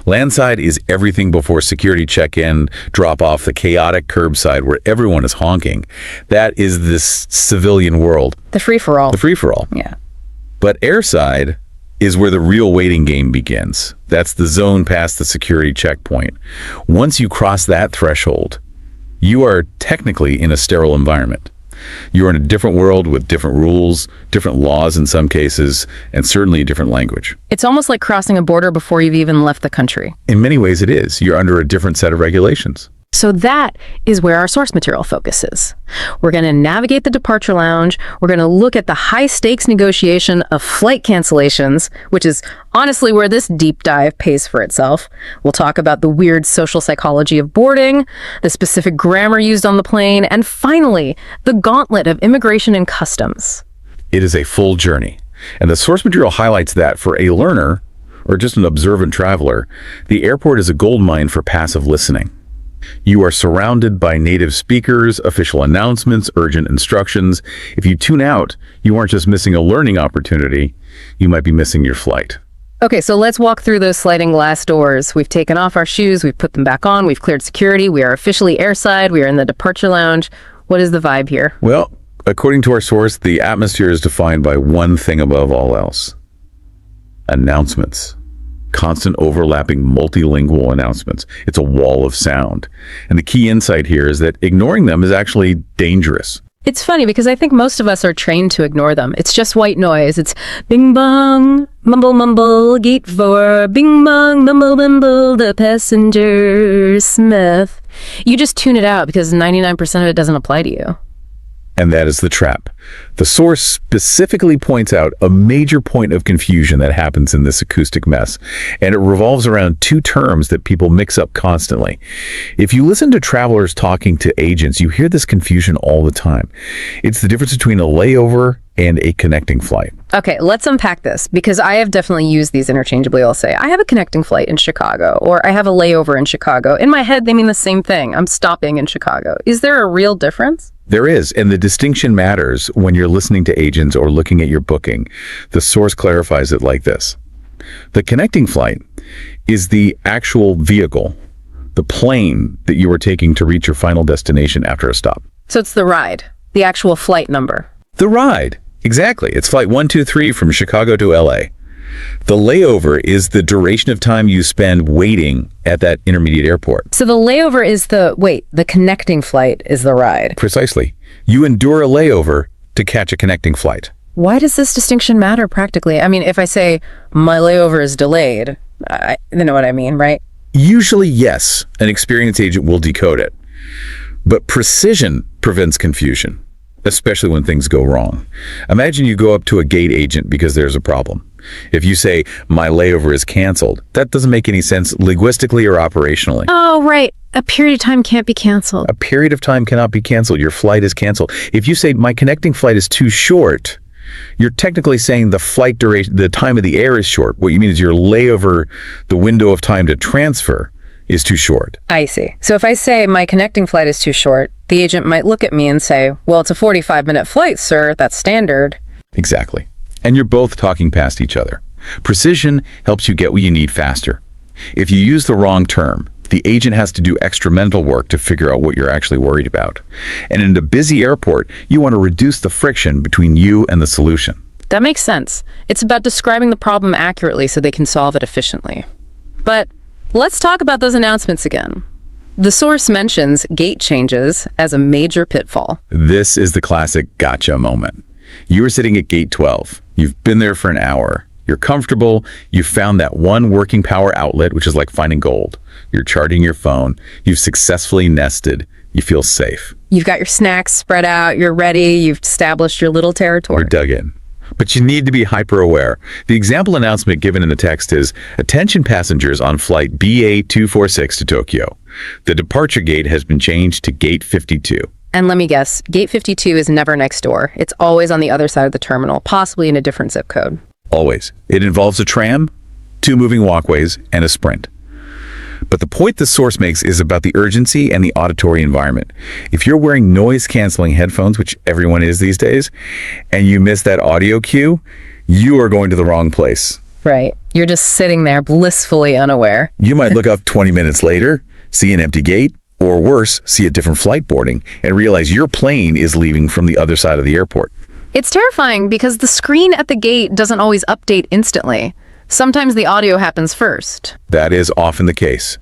Landside is everything before security check-in, drop off, the chaotic curbside where everyone is honking. That is this civilian world. The free-for-all. The free-for-all. Yeah. But airside is where the real waiting game begins. That's the zone past the security checkpoint. Once you cross that threshold, you are technically in a sterile environment. You're in a different world with different rules, different laws in some cases, and certainly a different language. It's almost like crossing a border before you've even left the country. In many ways it is. You're under a different set of regulations. So that is where our source material focuses. We're going to navigate the departure lounge. We're going to look at the high-stakes negotiation of flight cancellations, which is honestly where this deep dive pays for itself. We'll talk about the weird social psychology of boarding, the specific grammar used on the plane, and finally, the gauntlet of immigration and customs. It is a full journey, and the source material highlights that for a learner, or just an observant traveler, the airport is a goldmine for passive listening. You are surrounded by native speakers, official announcements, urgent instructions. If you tune out, you aren't just missing a learning opportunity, you might be missing your flight. Okay, so let's walk through those sliding glass doors. We've taken off our shoes, we've put them back on, we've cleared security, we are officially airside, we are in the departure lounge. What is the vibe here? Well, according to our source, the atmosphere is defined by one thing above all else: announcements. Constant overlapping multilingual announcements. It's a wall of sound. And the key insight here is that ignoring them is actually dangerous. It's funny because I think most of us are trained to ignore them. It's just white noise. It's bing bong, mumble mumble, gate 4, bing bong, mumble mumble, the passenger Smith. You just tune it out because 99% of it doesn't apply to you. And that is the trap. The source specifically points out a major point of confusion that happens in this acoustic mess, and it revolves around two terms that people mix up constantly. If you listen to travelers talking to agents, you hear this confusion all the time. It's the difference between a layover and a connecting flight. Okay, let's unpack this because I have definitely used these interchangeably. I'll say, I have a connecting flight in Chicago, or I have a layover in Chicago. In my head, they mean the same thing. I'm stopping in Chicago. Is there a real difference? There is, and the distinction matters when you're listening to agents or looking at your booking. The source clarifies it like this. The connecting flight is the actual vehicle, the plane that you are taking to reach your final destination after a stop. So it's the ride, the actual flight number. The ride. Exactly. It's flight 123 from Chicago to LA. The layover is the duration of time you spend waiting at that intermediate airport. So the layover is the connecting flight is the ride. Precisely. You endure a layover to catch a connecting flight. Why does this distinction matter practically? I mean, if I say my layover is delayed, you know what I mean, right? Usually, yes, an experienced agent will decode it. But precision prevents confusion, especially when things go wrong. Imagine you go up to a gate agent because there's a problem. If you say, my layover is canceled, that doesn't make any sense linguistically or operationally. Oh, right. A period of time can't be canceled. A period of time cannot be canceled. Your flight is canceled. If you say, my connecting flight is too short, you're technically saying the flight duration, the time of the air is short. What you mean is your layover, the window of time to transfer, is too short. I see. So if I say my connecting flight is too short, the agent might look at me and say, well, it's a 45-minute flight, sir. That's standard. Exactly. And you're both talking past each other. Precision helps you get what you need faster. If you use the wrong term, the agent has to do extra mental work to figure out what you're actually worried about. And in a busy airport, you want to reduce the friction between you and the solution. That makes sense. It's about describing the problem accurately so they can solve it efficiently. But let's talk about those announcements again. The source mentions gate changes as a major pitfall. This is the classic gotcha moment. You are sitting at gate 12. You've been there for an hour. You're comfortable. You've found that one working power outlet, which is like finding gold. You're charging your phone. You've successfully nested. You feel safe. You've got your snacks spread out. You're ready. You've established your little territory. You're dug in. But you need to be hyper-aware. The example announcement given in the text is, attention passengers on flight BA246 to Tokyo. The departure gate has been changed to gate 52. And let me guess, gate 52 is never next door. It's always on the other side of the terminal, possibly in a different zip code. Always. It involves a tram, 2 moving walkways, and a sprint. But the point the source makes is about the urgency and the auditory environment. If you're wearing noise-canceling headphones, which everyone is these days, and you miss that audio cue, you are going to the wrong place. Right. You're just sitting there blissfully unaware. You might look up 20 minutes later, see an empty gate, or worse, see a different flight boarding, and realize your plane is leaving from the other side of the airport. It's terrifying because the screen at the gate doesn't always update instantly. Sometimes the audio happens first. That is often the case.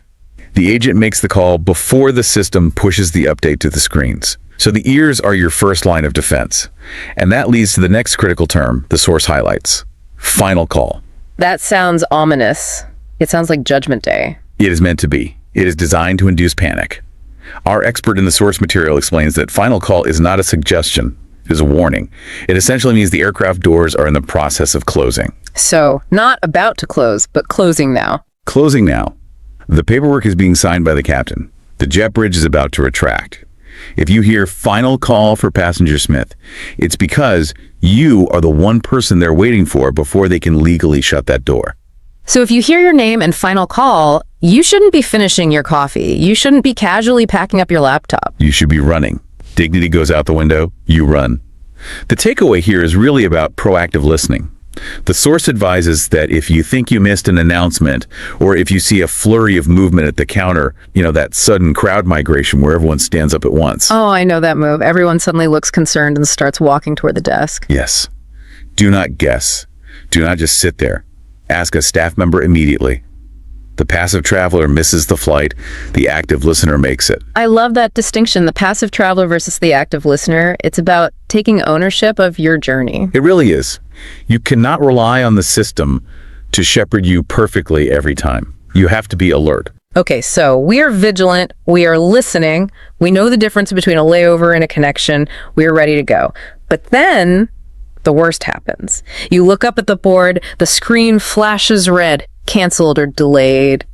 The agent makes the call before the system pushes the update to the screens. So the ears are your first line of defense. And that leads to the next critical term the source highlights. Final call. That sounds ominous. It sounds like Judgment Day. It is meant to be. It is designed to induce panic. Our expert in the source material explains that final call is not a suggestion. It is a warning. It essentially means the aircraft doors are in the process of closing. So, not about to close, but closing now. Closing now. The paperwork is being signed by the captain. The jet bridge is about to retract. If you hear final call for passenger Smith, it's because you are the one person they're waiting for before they can legally shut that door. So if you hear your name and final call, you shouldn't be finishing your coffee. You shouldn't be casually packing up your laptop. You should be running. Dignity goes out the window, you run. The takeaway here is really about proactive listening. The source advises that if you think you missed an announcement, or if you see a flurry of movement at the counter, that sudden crowd migration where everyone stands up at once. Oh, I know that move. Everyone suddenly looks concerned and starts walking toward the desk. Yes. Do not guess. Do not just sit there. Ask a staff member immediately. The passive traveler misses the flight. The active listener makes it. I love that distinction, the passive traveler versus the active listener. It's about taking ownership of your journey. It really is. You cannot rely on the system to shepherd you perfectly every time. You have to be alert. Okay, so we are vigilant, we are listening, we know the difference between a layover and a connection, we are ready to go. But then the worst happens. You look up at the board, the screen flashes red, canceled or delayed.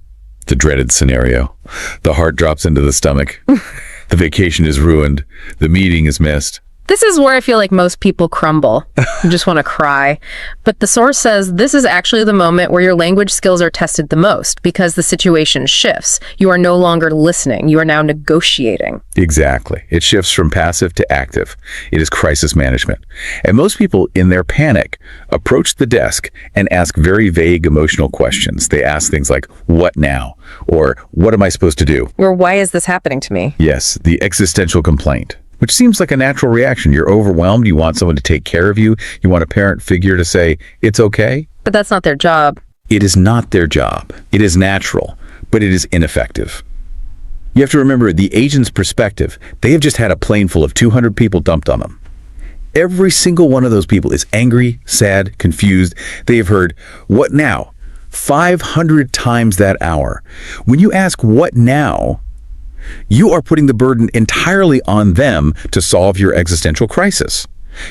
The dreaded scenario. The heart drops into the stomach. The vacation is ruined. The meeting is missed. This is where I feel like most people crumble. You just want to cry. But the source says this is actually the moment where your language skills are tested the most because the situation shifts. You are no longer listening. You are now negotiating. Exactly. It shifts from passive to active. It is crisis management. And most people, in their panic, approach the desk and ask very vague emotional questions. They ask things like, what now? Or what am I supposed to do? Or why is this happening to me? Yes, the existential complaint. Which seems like a natural reaction. You're overwhelmed. You want someone to take care of you. You want a parent figure to say, it's okay. But that's not their job. It is not their job. It is natural, but it is ineffective. You have to remember the agent's perspective. They have just had a plane full of 200 people dumped on them. Every single one of those people is angry, sad, confused. They have heard, what now? 500 times that hour. When you ask what now, you are putting the burden entirely on them to solve your existential crisis.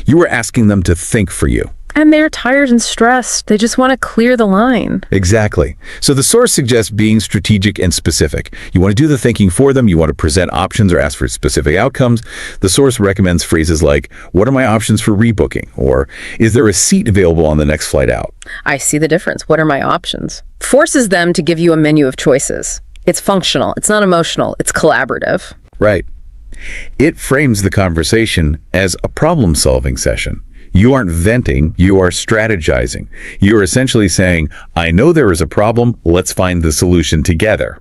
You are asking them to think for you. And they're tired and stressed. They just want to clear the line. Exactly. So the source suggests being strategic and specific. You want to do the thinking for them. You want to present options or ask for specific outcomes. The source recommends phrases like, what are my options for rebooking? Or, is there a seat available on the next flight out? I see the difference. What are my options? Forces them to give you a menu of choices. It's functional. It's not emotional. It's collaborative. Right. It frames the conversation as a problem-solving session. You aren't venting, you are strategizing. You are essentially saying, I know there is a problem, let's find the solution together.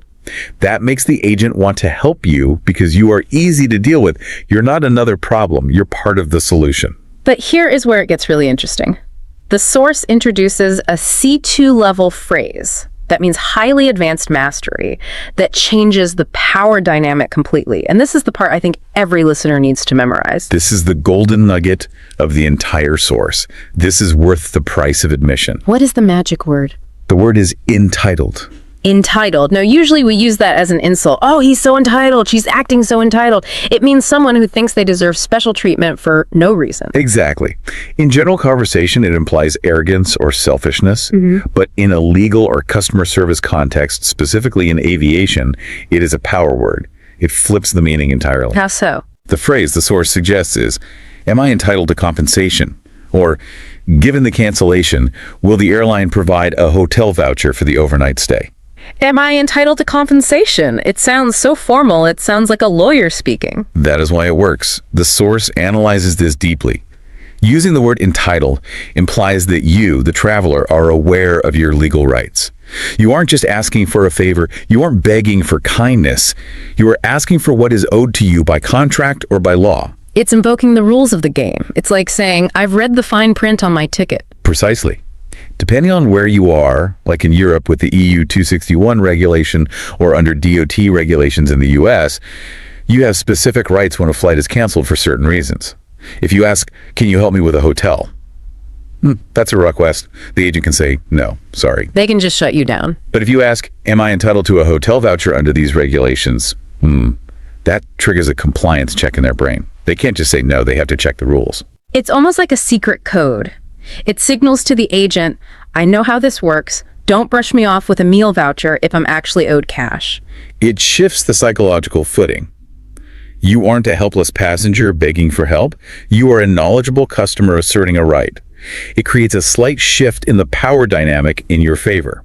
That makes the agent want to help you because you are easy to deal with. You're not another problem, you're part of the solution. But here is where it gets really interesting. The source introduces a C2 level phrase. That means highly advanced mastery that changes the power dynamic completely. And this is the part I think every listener needs to memorize. This is the golden nugget of the entire source. This is worth the price of admission. What is the magic word? The word is entitled. Entitled. Now, usually we use that as an insult. Oh, he's so entitled. She's acting so entitled. It means someone who thinks they deserve special treatment for no reason. Exactly. In general conversation, it implies arrogance or selfishness, but in a legal or customer service context, specifically in aviation, it is a power word. It flips the meaning entirely. How so? The phrase the source suggests is, am I entitled to compensation? Or, given the cancellation, will the airline provide a hotel voucher for the overnight stay? Am I entitled to compensation? It sounds so formal. It sounds like a lawyer speaking. That is why it works. The source analyzes this deeply. Using the word entitled implies that you, the traveler, are aware of your legal rights. You aren't just asking for a favor. You aren't begging for kindness. You are asking for what is owed to you by contract or by law. It's invoking the rules of the game. It's like saying, I've read the fine print on my ticket. Precisely. Depending on where you are, like in Europe with the EU 261 regulation or under DOT regulations in the US, you have specific rights when a flight is canceled for certain reasons. If you ask, can you help me with a hotel? That's a request. The agent can say, no, sorry. They can just shut you down. But if you ask, am I entitled to a hotel voucher under these regulations? That triggers a compliance check in their brain. They can't just say no, they have to check the rules. It's almost like a secret code. It signals to the agent, I know how this works. Don't brush me off with a meal voucher if I'm actually owed cash. It shifts the psychological footing. You aren't a helpless passenger begging for help. You are a knowledgeable customer asserting a right. It creates a slight shift in the power dynamic in your favor.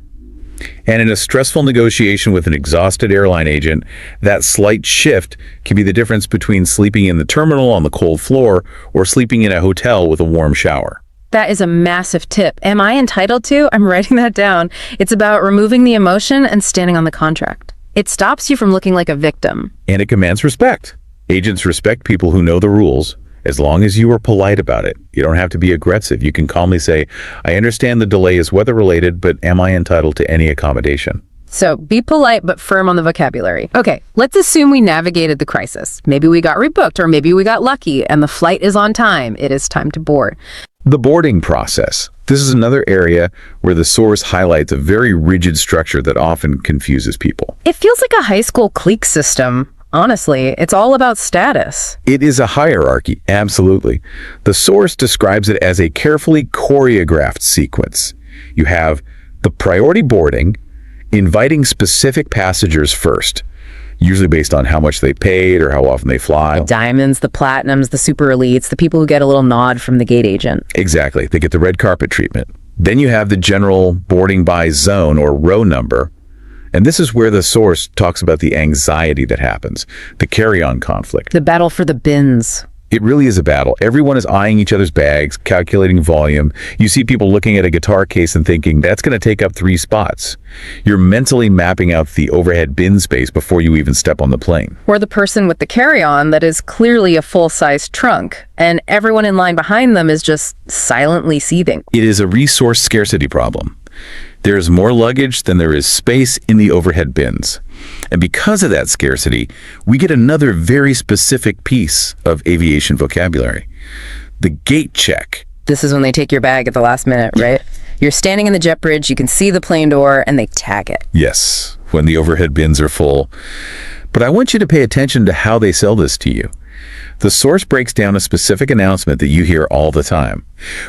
And in a stressful negotiation with an exhausted airline agent, that slight shift can be the difference between sleeping in the terminal on the cold floor or sleeping in a hotel with a warm shower. That is a massive tip. Am I entitled to? I'm writing that down. It's about removing the emotion and standing on the contract. It stops you from looking like a victim. And it commands respect. Agents respect people who know the rules, as long as you are polite about it. You don't have to be aggressive. You can calmly say, I understand the delay is weather-related, but am I entitled to any accommodation? So be polite but firm on the vocabulary. Okay, let's assume we navigated the crisis. Maybe we got rebooked or maybe we got lucky and the flight is on time. It is time to board. The boarding process. This is another area where the source highlights a very rigid structure that often confuses people. It feels like a high school clique system. Honestly, it's all about status. It is a hierarchy, absolutely. The source describes it as a carefully choreographed sequence. You have the priority boarding, inviting specific passengers first, usually based on how much they paid or how often they fly. The diamonds, the platinums, the super elites, the people who get a little nod from the gate agent. Exactly. They get the red carpet treatment. Then you have the general boarding by zone or row number. And this is where the source talks about the anxiety that happens, the carry-on conflict. The battle for the bins. It really is a battle. Everyone is eyeing each other's bags, calculating volume. You see people looking at a guitar case and thinking, that's going to take up 3 spots. You're mentally mapping out the overhead bin space before you even step on the plane. Or the person with the carry-on that is clearly a full-size trunk, and everyone in line behind them is just silently seething. It is a resource scarcity problem. There's more luggage than there is space in the overhead bins. And because of that scarcity, we get another very specific piece of aviation vocabulary. The gate check. This is when they take your bag at the last minute, right? You're standing in the jet bridge, you can see the plane door, and they tag it. Yes, when the overhead bins are full. But I want you to pay attention to how they sell this to you. The source breaks down a specific announcement that you hear all the time.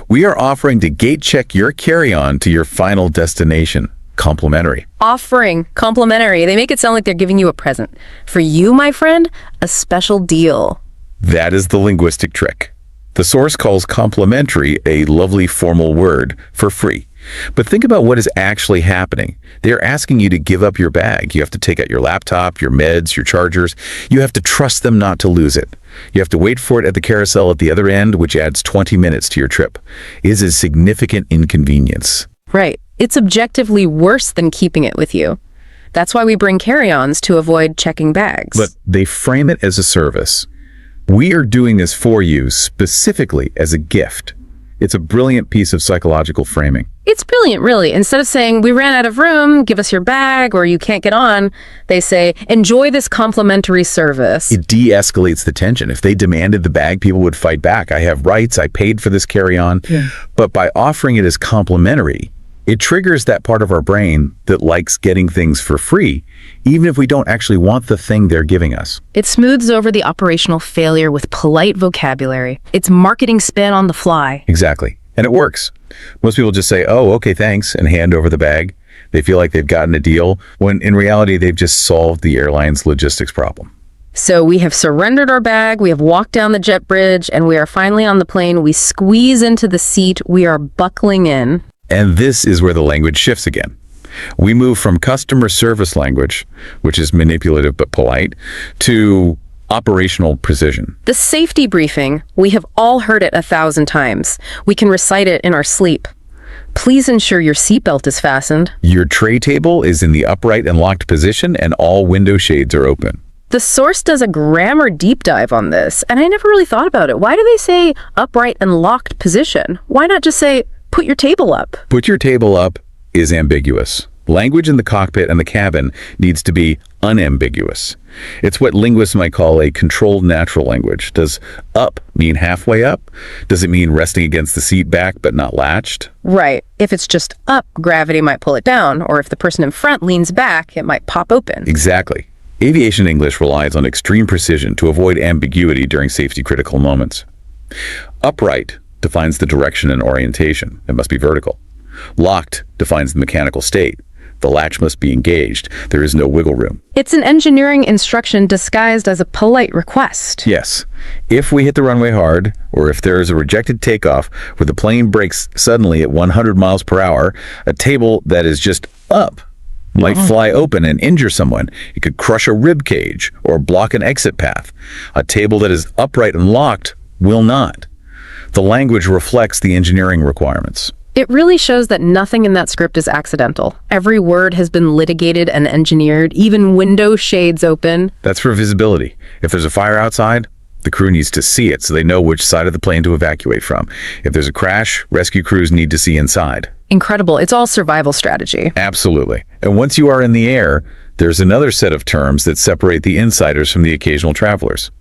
We are offering to gate check your carry-on to your final destination. Complimentary. Offering. Complimentary. They make it sound like they're giving you a present. For you, my friend, a special deal. That is the linguistic trick. The source calls complimentary a lovely formal word for free. But think about what is actually happening. They're asking you to give up your bag. You have to take out your laptop, your meds, your chargers. You have to trust them not to lose it. You have to wait for it at the carousel at the other end, which adds 20 minutes to your trip. It is a significant inconvenience. Right. It's objectively worse than keeping it with you. That's why we bring carry-ons to avoid checking bags. But they frame it as a service. We are doing this for you specifically as a gift. It's a brilliant piece of psychological framing. It's brilliant, really. Instead of saying, we ran out of room, give us your bag, or you can't get on, they say, enjoy this complimentary service. It de-escalates the tension. If they demanded the bag, people would fight back. I have rights. I paid for this carry-on. Yeah. But by offering it as complimentary, it triggers that part of our brain that likes getting things for free, even if we don't actually want the thing they're giving us. It smooths over the operational failure with polite vocabulary. It's marketing spin on the fly. Exactly. And it works. Most people just say, oh, okay, thanks, and hand over the bag. They feel like they've gotten a deal, when in reality, they've just solved the airline's logistics problem. So we have surrendered our bag, we have walked down the jet bridge, and we are finally on the plane. We squeeze into the seat, we are buckling in. And this is where the language shifts again. We move from customer service language, which is manipulative but polite, to operational precision. The safety briefing, we have all heard it 1,000 times. We can recite it in our sleep. Please ensure your seatbelt is fastened. Your tray table is in the upright and locked position, and all window shades are open. The source does a grammar deep dive on this, and I never really thought about it. Why do they say upright and locked position? Why not just say, put your table up? Put your table up is ambiguous. Language in the cockpit and the cabin needs to be unambiguous. It's what linguists might call a controlled natural language. Does up mean halfway up? Does it mean resting against the seat back but not latched? Right. If it's just up, gravity might pull it down, or if the person in front leans back, it might pop open. Exactly. Aviation English relies on extreme precision to avoid ambiguity during safety-critical moments. Upright defines the direction and orientation. It must be vertical. Locked defines the mechanical state. The latch must be engaged. There is no wiggle room. It's an engineering instruction disguised as a polite request. Yes. If we hit the runway hard, or if there is a rejected takeoff where the plane brakes suddenly at 100 miles per hour, a table that is just up might fly open and injure someone. It could crush a rib cage or block an exit path. A table that is upright and locked will not. The language reflects the engineering requirements. It really shows that nothing in that script is accidental. Every word has been litigated and engineered, even window shades open. That's for visibility. If there's a fire outside, the crew needs to see it so they know which side of the plane to evacuate from. If there's a crash, rescue crews need to see inside. Incredible. It's all survival strategy. Absolutely. And once you are in the air, there's another set of terms that separate the insiders from the occasional travelers.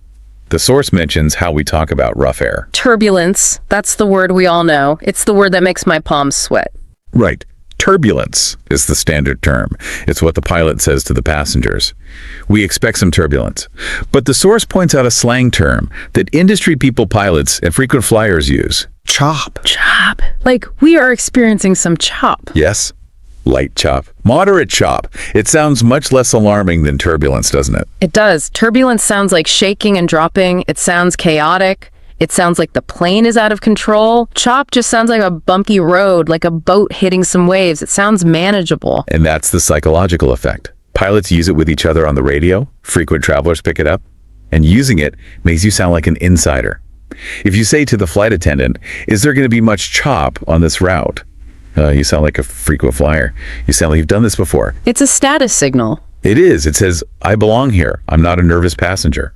The source mentions how we talk about rough air. Turbulence. That's the word we all know. It's the word that makes my palms sweat. Right. Turbulence is the standard term. It's what the pilot says to the passengers. We expect some turbulence. But the source points out a slang term that industry people, pilots, and frequent flyers use. Chop. Chop. Like, we are experiencing some chop. Yes. Light chop. Moderate chop. It sounds much less alarming than turbulence, doesn't it? It does. Turbulence sounds like shaking and dropping. It sounds chaotic. It sounds like the plane is out of control. Chop just sounds like a bumpy road, like a boat hitting some waves. It sounds manageable. And that's the psychological effect. Pilots use it with each other on the radio. Frequent travelers pick it up. And using it makes you sound like an insider. If you say to the flight attendant, "Is there going to be much chop on this route?" You sound like a frequent flyer. You sound like you've done this before. It's a status signal. It is. It says, "I belong here. I'm not a nervous passenger."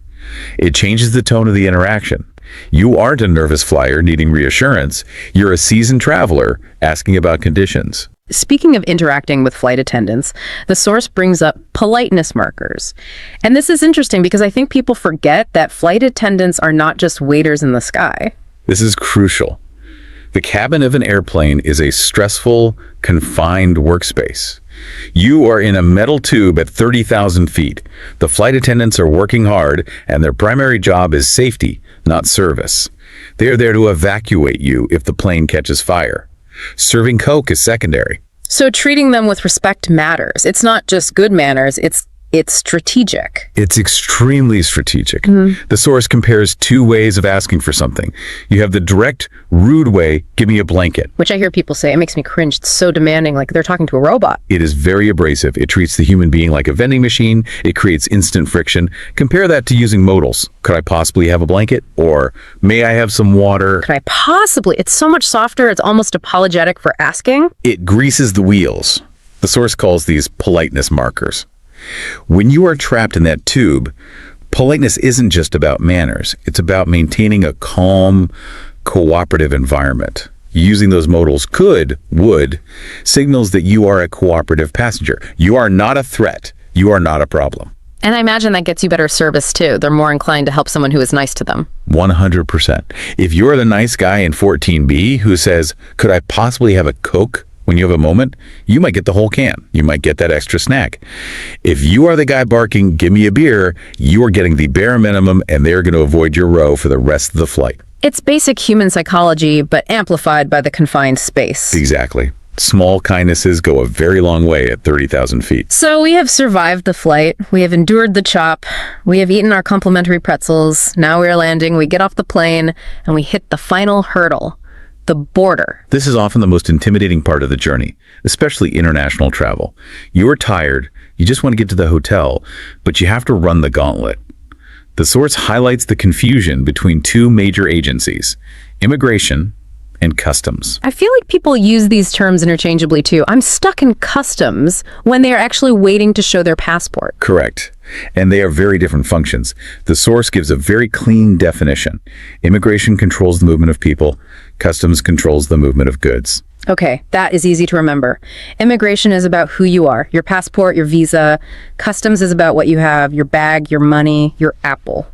It changes the tone of the interaction. You aren't a nervous flyer needing reassurance. You're a seasoned traveler asking about conditions. Speaking of interacting with flight attendants, the source brings up politeness markers. And this is interesting because I think people forget that flight attendants are not just waiters in the sky. This is crucial. The cabin of an airplane is a stressful, confined workspace. You are in a metal tube at 30,000 feet. The flight attendants are working hard, and their primary job is safety, not service. They are there to evacuate you if the plane catches fire. Serving Coke is secondary. So treating them with respect matters. It's not just good manners, it's strategic. It's extremely strategic. The source compares two ways of asking for something. You have the direct, rude way, "Give me a blanket." Which I hear people say, it makes me cringe. It's so demanding, like they're talking to a robot. It is very abrasive. It treats the human being like a vending machine. It creates instant friction. Compare that to using modals. "Could I possibly have a blanket?" Or, "May I have some water?" Could I possibly? It's so much softer, it's almost apologetic for asking. It greases the wheels. The source calls these politeness markers. When you are trapped in that tube, politeness isn't just about manners. It's about maintaining a calm, cooperative environment. Using those modals would, signals that you are a cooperative passenger. You are not a threat. You are not a problem. And I imagine that gets you better service too. They're more inclined to help someone who is nice to them. 100%. If you're the nice guy in 14B who says, "Could I possibly have a Coke?" when you have a moment, you might get the whole can. You might get that extra snack. If you are the guy barking, "Give me a beer," you are getting the bare minimum, and they're going to avoid your row for the rest of the flight. It's basic human psychology, but amplified by the confined space. Exactly. Small kindnesses go a very long way at 30,000 feet. So we have survived the flight. We have endured the chop. We have eaten our complimentary pretzels. Now we are landing. We get off the plane, and we hit the final hurdle. The border. This is often the most intimidating part of the journey, especially international travel. You are tired, you just want to get to the hotel, but you have to run the gauntlet. The source highlights the confusion between two major agencies, immigration and customs. I feel like people use these terms interchangeably too. I'm stuck in customs when they are actually waiting to show their passport. Correct. And they are very different functions. The source gives a very clean definition. Immigration controls the movement of people. Customs controls the movement of goods. Okay, that is easy to remember. Immigration is about who you are, your passport, your visa. Customs is about what you have, your bag, your money, your Apple.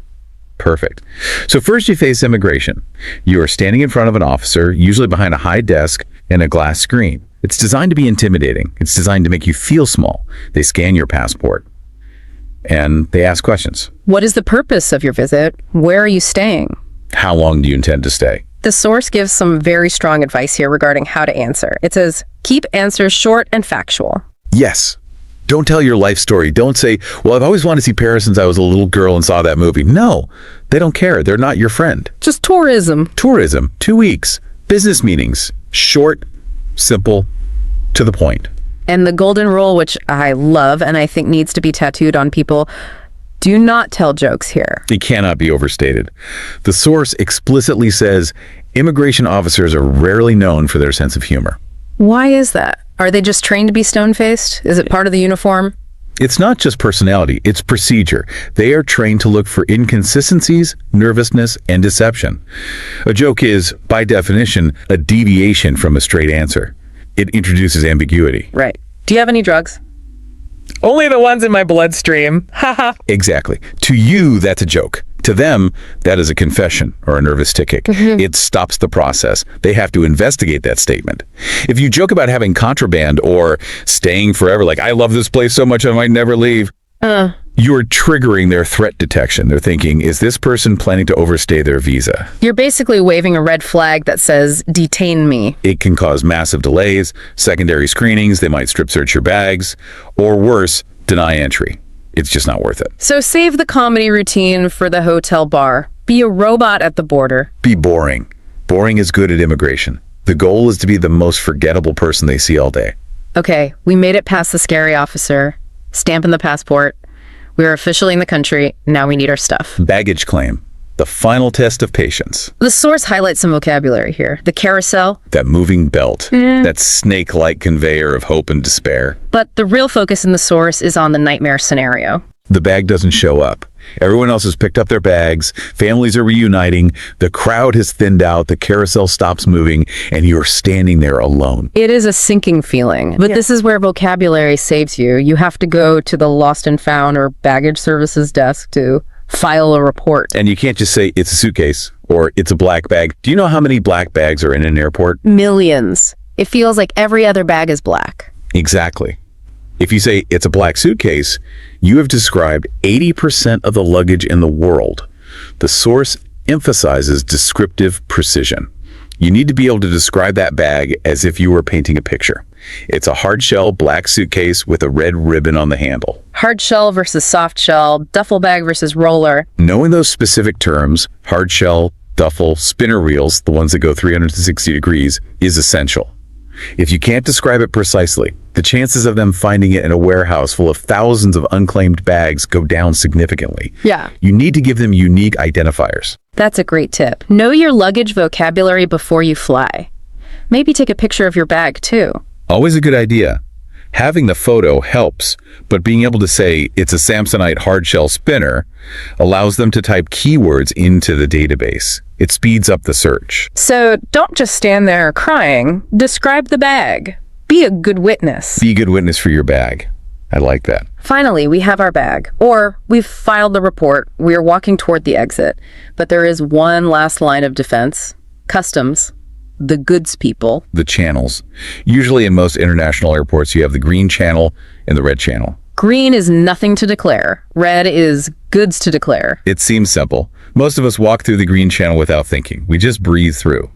Perfect. So first you face immigration. You are standing in front of an officer, usually behind a high desk and a glass screen. It's designed to be intimidating. It's designed to make you feel small. They scan your passport and they ask questions. What is the purpose of your visit? Where are you staying? How long do you intend to stay? The source gives some very strong advice here regarding how to answer. It says, keep answers short and factual. Yes. Don't tell your life story. Don't say, "Well, I've always wanted to see Paris since I was a little girl and saw that movie." No, they don't care. They're not your friend. Just tourism. Tourism, 2 weeks, business meetings, short, simple, to the point. And the golden rule, which I love and I think needs to be tattooed on people, do not tell jokes here. It cannot be overstated. The source explicitly says immigration officers are rarely known for their sense of humor. Why is that? Are they just trained to be stone-faced? Is it part of the uniform? It's not just personality, it's procedure. They are trained to look for inconsistencies, nervousness, and deception. A joke is, by definition, a deviation from a straight answer. It introduces ambiguity. Right. Do you have any drugs? Only the ones in my bloodstream. Haha. Exactly. To you, that's a joke. To them, that is a confession or a nervous tick. It stops the process. They have to investigate that statement. If you joke about having contraband or staying forever, like, I love this place so much I might never leave, you're triggering their threat detection. They're thinking, is this person planning to overstay their visa? You're basically waving a red flag that says, detain me. It can cause massive delays, secondary screenings, they might strip search your bags, or worse, deny entry. It's just not worth it. So save the comedy routine for the hotel bar. Be a robot at the border. Be boring. Boring is good at immigration. The goal is to be the most forgettable person they see all day. Okay, we made it past the scary officer. Stamp in the passport. We're officially in the country. Now we need our stuff. Baggage claim. The final test of patience. The source highlights some vocabulary here. The carousel. That moving belt. That snake-like conveyor of hope and despair. But the real focus in the source is on the nightmare scenario. The bag doesn't show up. Everyone else has picked up their bags. Families are reuniting. The crowd has thinned out. The carousel stops moving, and you're standing there alone. It is a sinking feeling, but this is where vocabulary saves you. You have to go to the lost and found or baggage services desk to file a report. And you can't just say it's a suitcase or it's a black bag. Do you know how many black bags are in an airport? Millions. It feels like every other bag is black. Exactly. If you say it's a black suitcase, you have described 80% of the luggage in the world. The source emphasizes descriptive precision. You need to be able to describe that bag as if you were painting a picture. It's a hard shell black suitcase with a red ribbon on the handle. Hard shell versus soft shell, duffel bag versus roller. Knowing those specific terms, hard shell, duffel, spinner wheels, the ones that go 360 degrees, is essential. If you can't describe it precisely, the chances of them finding it in a warehouse full of thousands of unclaimed bags go down significantly. Yeah. You need to give them unique identifiers. That's a great tip. Know your luggage vocabulary before you fly. Maybe take a picture of your bag, too. Always a good idea. Having the photo helps, but being able to say it's a Samsonite hardshell spinner allows them to type keywords into the database. It speeds up the search. So don't just stand there crying. Describe the bag. Be a good witness. Be a good witness for your bag. I like that. Finally, we have our bag. Or we've filed the report. We are walking toward the exit. But there is one last line of defense. Customs. The goods people. The channels. Usually in most international airports, you have the green channel and the red channel. Green is nothing to declare. Red is goods to declare. It seems simple. Most of us walk through the green channel without thinking. We just breathe through.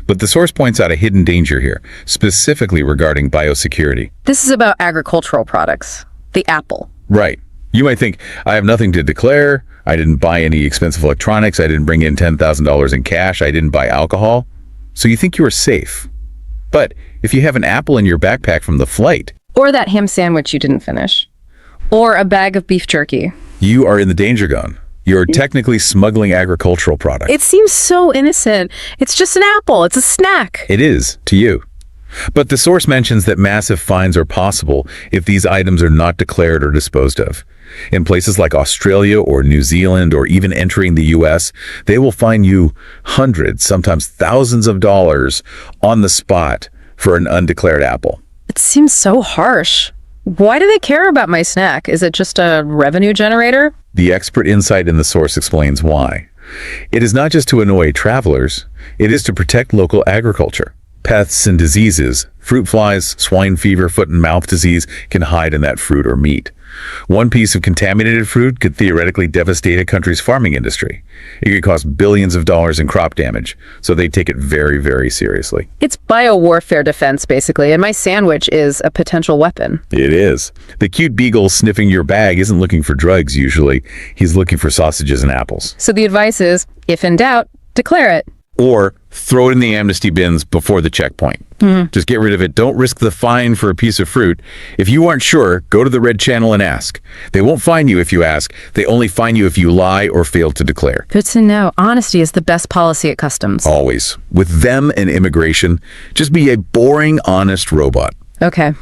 But the source points out a hidden danger here, specifically regarding biosecurity. This is about agricultural products. The apple. Right. You might think, I have nothing to declare. I didn't buy any expensive electronics. I didn't bring in $10,000 in cash. I didn't buy alcohol. So you think you are safe. But if you have an apple in your backpack from the flight, or that ham sandwich you didn't finish, or a bag of beef jerky, you are in the danger zone. You're technically smuggling agricultural products. It seems so innocent. It's just an apple. It's a snack. It is, to you. But the source mentions that massive fines are possible if these items are not declared or disposed of. In places like Australia or New Zealand or even entering the US, they will fine you hundreds, sometimes thousands of dollars on the spot for an undeclared apple. It seems so harsh. Why do they care about my snack? Is it just a revenue generator? The expert insight in the source explains why. It is not just to annoy travelers, it is to protect local agriculture. Pests and diseases, fruit flies, swine fever, foot and mouth disease can hide in that fruit or meat. One piece of contaminated fruit could theoretically devastate a country's farming industry. It could cost billions of dollars in crop damage, so they take it very, very seriously. It's biowarfare defense, basically, and my sandwich is a potential weapon. It is. The cute beagle sniffing your bag isn't looking for drugs, usually. He's looking for sausages and apples. So the advice is, if in doubt, declare it. Or throw it in the amnesty bins before the checkpoint. Just get rid of it. Don't risk the fine for a piece of fruit. If you aren't sure, go to the red channel and ask. They won't fine you if you ask. They only fine you if you lie or fail to declare. Good to know. Honesty is the best policy at customs. Always. With them and immigration, just be a boring, honest robot. Okay.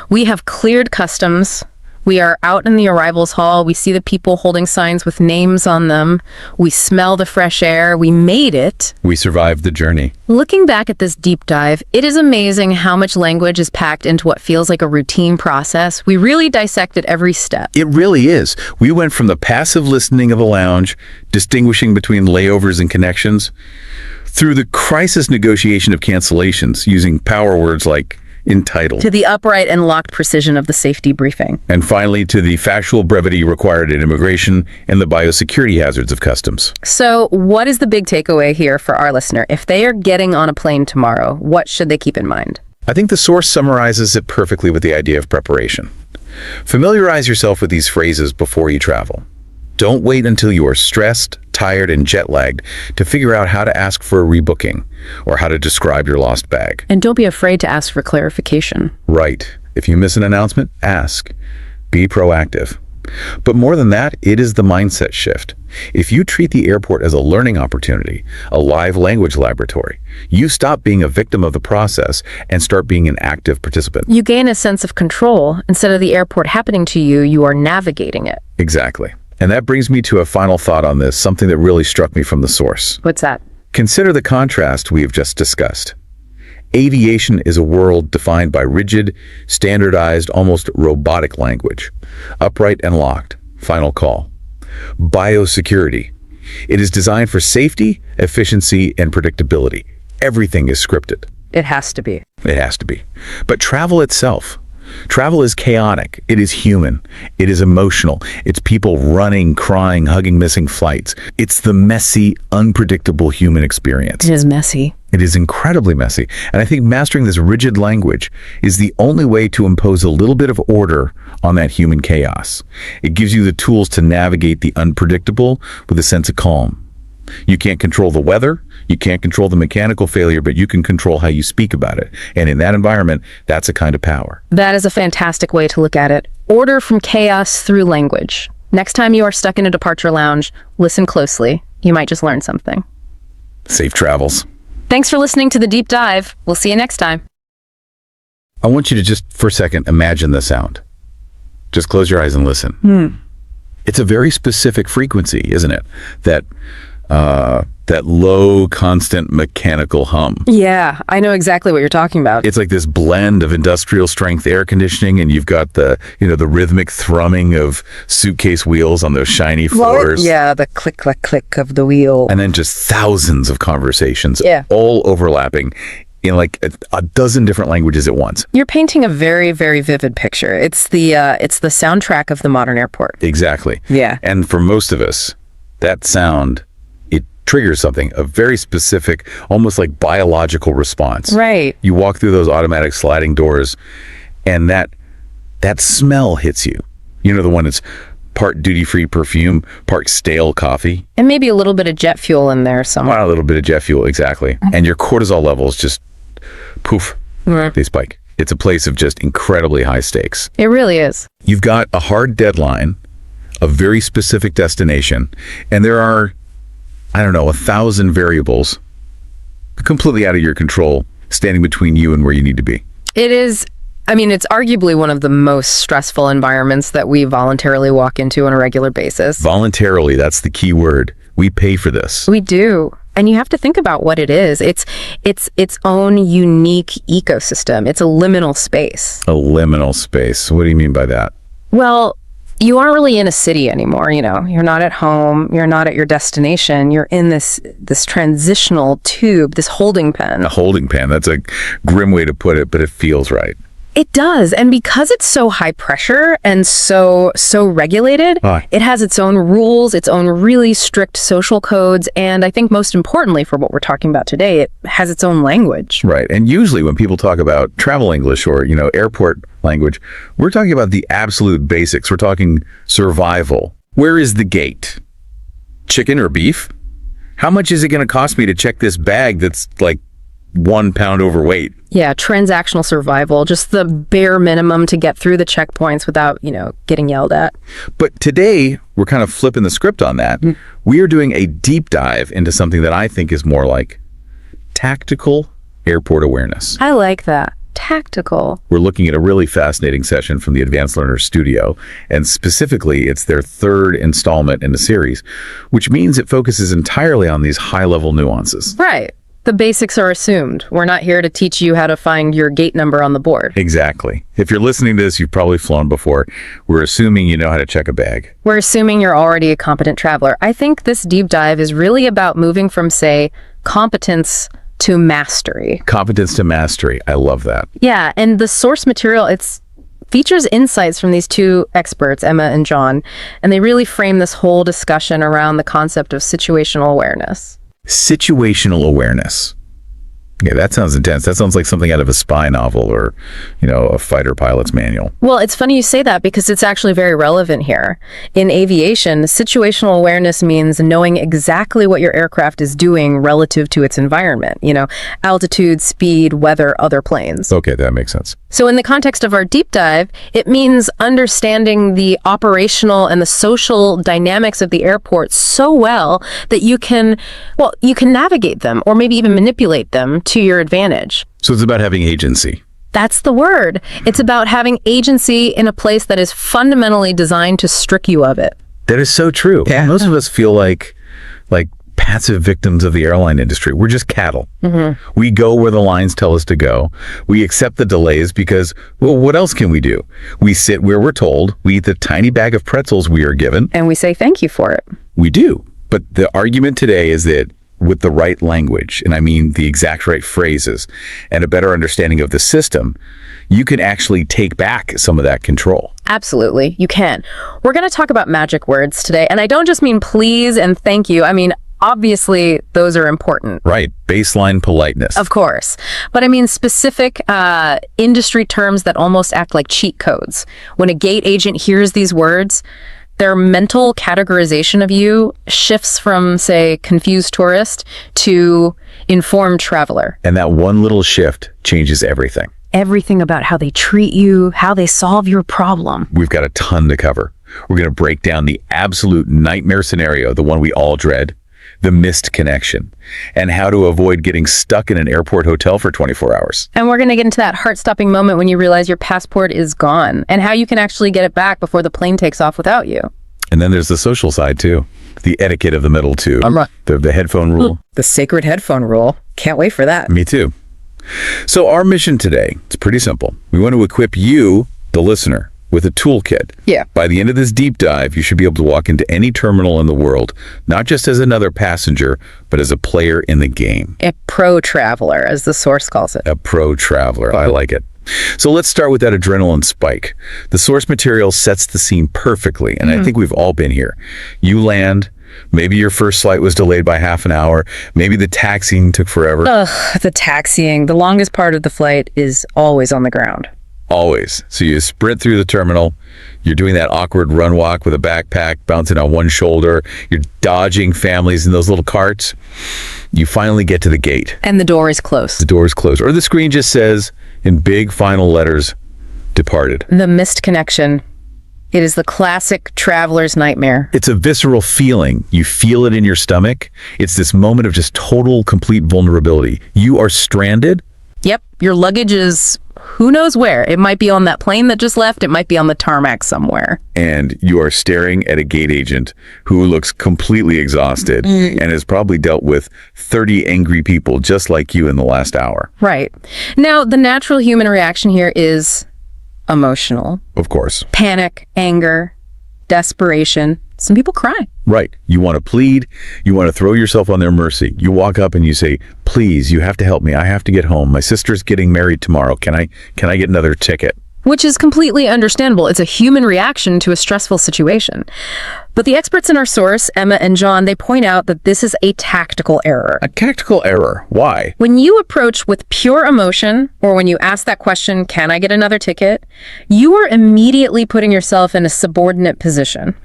We have cleared customs. We are out in the arrivals hall. We see the people holding signs with names on them. We smell the fresh air. We made it. We survived the journey. Looking back at this deep dive, it is amazing how much language is packed into what feels like a routine process. We really dissected every step. It really is. We went from the passive listening of a lounge, distinguishing between layovers and connections, through the crisis negotiation of cancellations using power words like entitled, To the upright and locked precision of the safety briefing. and finally to the factual brevity required in immigration and the biosecurity hazards of customs. So what is the big takeaway here for our listener? If they are getting on a plane tomorrow, what should they keep in mind? I think the source summarizes it perfectly with the idea of preparation. Familiarize yourself with these phrases before you travel. Don't wait until you are stressed, tired, and jet-lagged to figure out how to ask for a rebooking or how to describe your lost bag. And don't be afraid to ask for clarification. Right. If you miss an announcement, ask. Be proactive. But more than that, it is the mindset shift. If you treat the airport as a learning opportunity, a live language laboratory, you stop being a victim of the process and start being an active participant. You gain a sense of control. Instead of the airport happening to you, you are navigating it. Exactly. And that brings me to a final thought on this, something that really struck me from the source. What's that? Consider the contrast we have just discussed. Aviation is a world defined by rigid, standardized, almost robotic language. Upright and locked. Final call. Biosecurity. It is designed for safety, efficiency, and predictability. Everything is scripted. It has to be. It has to be. But travel itself. Travel is chaotic. It is human. It is emotional. It's people running, crying, hugging missing flights. It's the messy, unpredictable human experience. It is messy. It is incredibly messy. And I think mastering this rigid language is the only way to impose a little bit of order on that human chaos. It gives you the tools to navigate the unpredictable with a sense of calm. You can't control the weather, you can't control the mechanical failure, but you can control how you speak about it. And in that environment, that's a kind of power. That is a fantastic way to look at it. Order from chaos through language. Next time you are stuck in a departure lounge, listen closely. You might just learn something. Safe travels. Thanks for listening to The Deep Dive. We'll see you next time. I want you to just, for a second, imagine the sound. Just close your eyes and listen. It's a very specific frequency, isn't it? That low, constant mechanical hum. Yeah, I know exactly what you're talking about. It's like this blend of industrial strength air conditioning, and you've got the rhythmic thrumming of suitcase wheels on those shiny floors. Yeah, the click, click, click of the wheel. And then just thousands of conversations, Yeah. all overlapping in like a dozen different languages at once. You're painting a very, very vivid picture. It's the soundtrack of the modern airport. Exactly. Yeah. And for most of us, that sound, it triggers something, a very specific, almost like biological response. Right. You walk through those automatic sliding doors, and that smell hits you. You know, the one that's part duty-free perfume, part stale coffee. And maybe a little bit of jet fuel in there somewhere. Well, a little bit of jet fuel, exactly. And your cortisol levels just, poof, they spike. It's a place of just incredibly high stakes. It really is. You've got a hard deadline, a very specific destination, and there are, 1,000 variables completely out of your control standing between you and where you need to be. It is. I mean, it's arguably one of the most stressful environments that we voluntarily walk into on a regular basis. Voluntarily, that's the key word. We pay for this. We do. And you have to think about what it is. It's its own unique ecosystem. It's a liminal space. A liminal space. What do you mean by that? Well, you aren't really in a city anymore, You're not at home, you're not at your destination, you're in this transitional tube, this holding pen. A holding pen. That's a grim way to put it, but it feels right. It does. And because it's so high pressure and so regulated, it has its own rules, its own really strict social codes, and I think most importantly for what we're talking about today, it has its own language. Right. And usually when people talk about travel English or, airport language, we're talking about the absolute basics. We're talking survival. Where is the gate? Chicken or beef? How much is it going to cost me to check this bag that's like 1 pound overweight? Yeah, transactional survival, just the bare minimum to get through the checkpoints without, getting yelled at. But today, we're kind of flipping the script on that. We are doing a deep dive into something that I think is more like tactical airport awareness. I like that. tactical. We're looking at a really fascinating session from the Advanced Learner Studio, and specifically, it's their third installment in the series, which means it focuses entirely on these high-level nuances. Right. The basics are assumed. We're not here to teach you how to find your gate number on the board. Exactly. If you're listening to this, you've probably flown before. We're assuming you know how to check a bag. We're assuming you're already a competent traveler. I think this deep dive is really about moving from, say, competence to mastery. Competence to mastery. I love that. Yeah, and the source material, features insights from these two experts, Emma and John, and they really frame this whole discussion around the concept of situational awareness. Situational awareness. Yeah, that sounds intense. That sounds like something out of a spy novel or, a fighter pilot's manual. Well, it's funny you say that because it's actually very relevant here. In aviation, situational awareness means knowing exactly what your aircraft is doing relative to its environment. Altitude, speed, weather, other planes. Okay, that makes sense. So in the context of our deep dive, it means understanding the operational and the social dynamics of the airport so well that you can navigate them or maybe even manipulate them to your advantage. So it's about having agency. That's the word. It's about having agency in a place that is fundamentally designed to strip you of it. That is so true. Yeah. Most of us feel like passive victims of the airline industry. We're just cattle. Mm-hmm. We go where the lines tell us to go. We accept the delays because, well, what else can we do? We sit where we're told. We eat the tiny bag of pretzels we are given. And we say thank you for it. We do. But the argument today is that with the right language, and I mean the exact right phrases, and a better understanding of the system, you can actually take back some of that control. Absolutely, you can. We're going to talk about magic words today, and I don't just mean please and thank you. I mean, obviously, those are important. Right, baseline politeness. Of course. But I mean specific industry terms that almost act like cheat codes. When a gate agent hears these words, their mental categorization of you shifts from, say, confused tourist to informed traveler. And that one little shift changes everything. Everything about how they treat you, how they solve your problem. We've got a ton to cover. We're going to break down the absolute nightmare scenario, the one we all dread, the missed connection, and how to avoid getting stuck in an airport hotel for 24 hours. And we're going to get into that heart-stopping moment when you realize your passport is gone and how you can actually get it back before the plane takes off without you. And then there's the social side, too. The etiquette of the middle, too. I'm right. The headphone rule. The sacred headphone rule. Can't wait for that. Me too. So our mission today, it's pretty simple. We want to equip you, the listener, with a toolkit. Yeah. By the end of this deep dive, you should be able to walk into any terminal in the world, not just as another passenger, but as a player in the game. A pro traveler, as the source calls it. A pro traveler. I like it. So let's start with that adrenaline spike. The source material sets the scene perfectly, and I think we've all been here. You land. Maybe your first flight was delayed by half an hour. Maybe the taxiing took forever. The taxiing. The longest part of the flight is always on the ground. Always. So you sprint through the terminal. You're doing that awkward run walk with a backpack bouncing on one shoulder. You're dodging families in those little carts. You finally get to the gate. And the door is closed. The door is closed. Or the screen just says, in big final letters, departed. The missed connection. It is the classic traveler's nightmare. It's a visceral feeling. You feel it in your stomach. It's this moment of just total, complete vulnerability. You are stranded. Yep. Your luggage is who knows where. It might be on that plane that just left. It might be on the tarmac somewhere. And you are staring at a gate agent who looks completely exhausted and has probably dealt with 30 angry people just like you in the last hour. Right. Now, the natural human reaction here is emotional. Of course. Panic, anger, desperation. Some people cry. Right. You want to plead. You want to throw yourself on their mercy. You walk up and you say, please, you have to help me. I have to get home. My sister's getting married tomorrow. Can I get another ticket? Which is completely understandable. It's a human reaction to a stressful situation. But the experts in our source, Emma and John, they point out that this is a tactical error. A tactical error. Why? When you approach with pure emotion, or when you ask that question, can I get another ticket? You are immediately putting yourself in a subordinate position.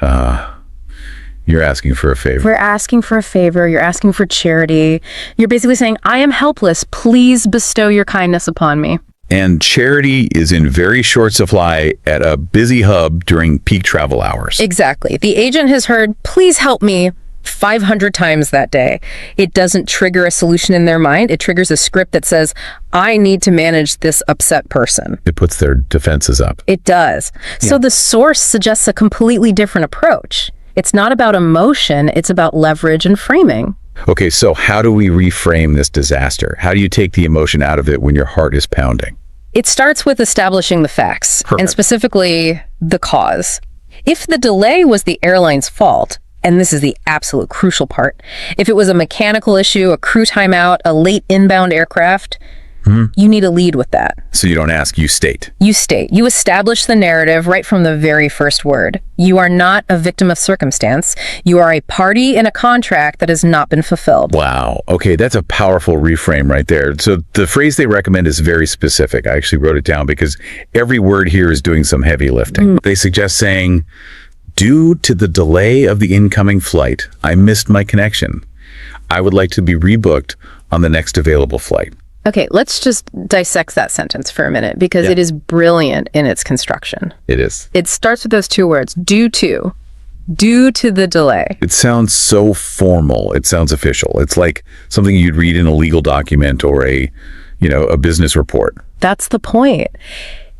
You're asking for a favor. We're asking for a favor. You're asking for charity. You're basically saying, I am helpless. Please bestow your kindness upon me. And charity is in very short supply at a busy hub during peak travel hours. Exactly. The agent has heard, please help me. 500 times that day. It doesn't trigger a solution in their mind. It triggers a script that says, I need to manage this upset person. It puts their defenses up. It does. So the source suggests a completely different approach. It's not about emotion, it's about leverage and framing. Okay, so how do we reframe this disaster? How do you take the emotion out of it when your heart is pounding? It starts with establishing the facts, Perfect. and specifically the cause. If the delay was the airline's fault, and this is the absolute crucial part, if it was a mechanical issue, a crew timeout, a late inbound aircraft, you need to lead with that. So you don't ask, you state. You state. You establish the narrative right from the very first word. You are not a victim of circumstance. You are a party in a contract that has not been fulfilled. Wow. Okay, that's a powerful reframe right there. So the phrase they recommend is very specific. I actually wrote it down because every word here is doing some heavy lifting. They suggest saying, due to the delay of the incoming flight, I missed my connection. I would like to be rebooked on the next available flight. Okay, let's just dissect that sentence for a minute because it is brilliant in its construction. It is. It starts with those two words, due to the delay. It sounds so formal. It sounds official. It's like something you'd read in a legal document or a business report. That's the point.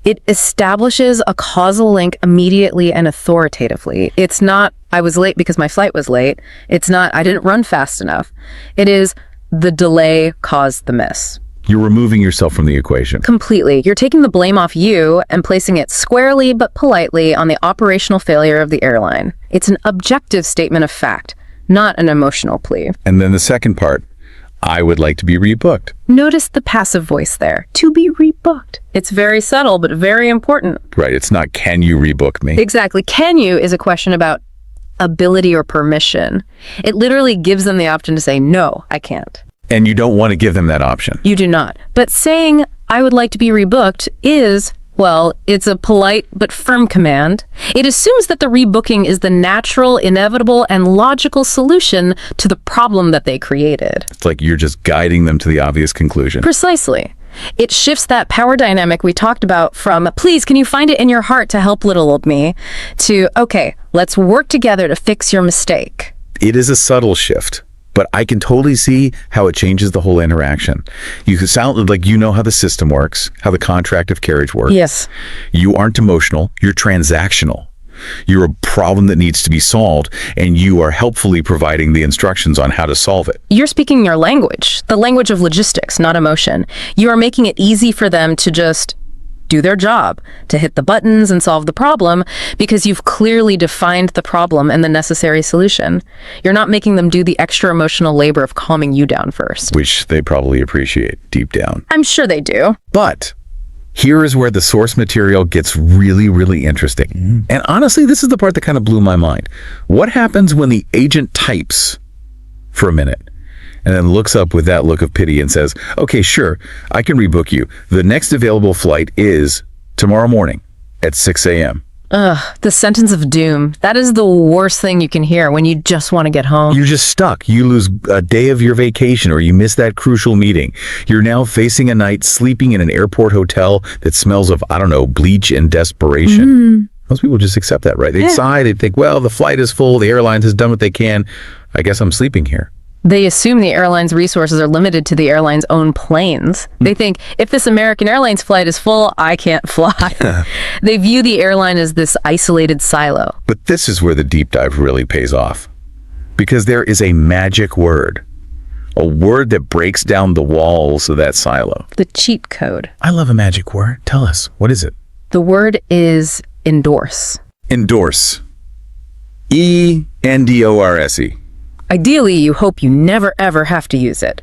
It establishes a causal link immediately and authoritatively. It's not, I was late because my flight was late. It's not, I didn't run fast enough. It is, the delay caused the miss. You're removing yourself from the equation. Completely. You're taking the blame off you and placing it squarely but politely on the operational failure of the airline. It's an objective statement of fact, not an emotional plea. And then the second part, I would like to be rebooked. Notice the passive voice there, to be rebooked. It's very subtle, but very important. Right, it's not, can you rebook me? Exactly. Can you is a question about ability or permission. It literally gives them the option to say, no, I can't. And you don't want to give them that option. You do not. But saying, I would like to be rebooked is, well, it's a polite but firm command. It assumes that the rebooking is the natural, inevitable, and logical solution to the problem that they created. It's like you're just guiding them to the obvious conclusion. Precisely. It shifts that power dynamic we talked about from, please, can you find it in your heart to help little old me, to, okay, let's work together to fix your mistake. It is a subtle shift, but I can totally see how it changes the whole interaction. You can sound like you know how the system works, how the contract of carriage works. Yes. You aren't emotional, you're transactional. You're a problem that needs to be solved, and you are helpfully providing the instructions on how to solve it. You're speaking their language, the language of logistics, not emotion. You are making it easy for them to just do their job, to hit the buttons and solve the problem, because you've clearly defined the problem and the necessary solution. You're not making them do the extra emotional labor of calming you down first. Which they probably appreciate deep down. I'm sure they do. But here is where the source material gets really, really interesting. And honestly, this is the part that kind of blew my mind. What happens when the agent types for a minute and then looks up with that look of pity and says, okay, sure, I can rebook you. The next available flight is tomorrow morning at 6 a.m. Ugh, the sentence of doom. That is the worst thing you can hear when you just want to get home. You're just stuck. You lose a day of your vacation, or you miss that crucial meeting. You're now facing a night sleeping in an airport hotel that smells of, I don't know, bleach and desperation. Most people just accept that, right? They sigh, they think, well, the flight is full, the airlines has done what they can. I guess I'm sleeping here. They assume the airline's resources are limited to the airline's own planes. They think, if this American Airlines flight is full, I can't fly. They view the airline as this isolated silo. But this is where the deep dive really pays off. Because there is a magic word. A word that breaks down the walls of that silo. The cheat code. I love a magic word. Tell us, what is it? The word is endorse. Endorse. E-N-D-O-R-S-E. Ideally, you hope you never ever have to use it.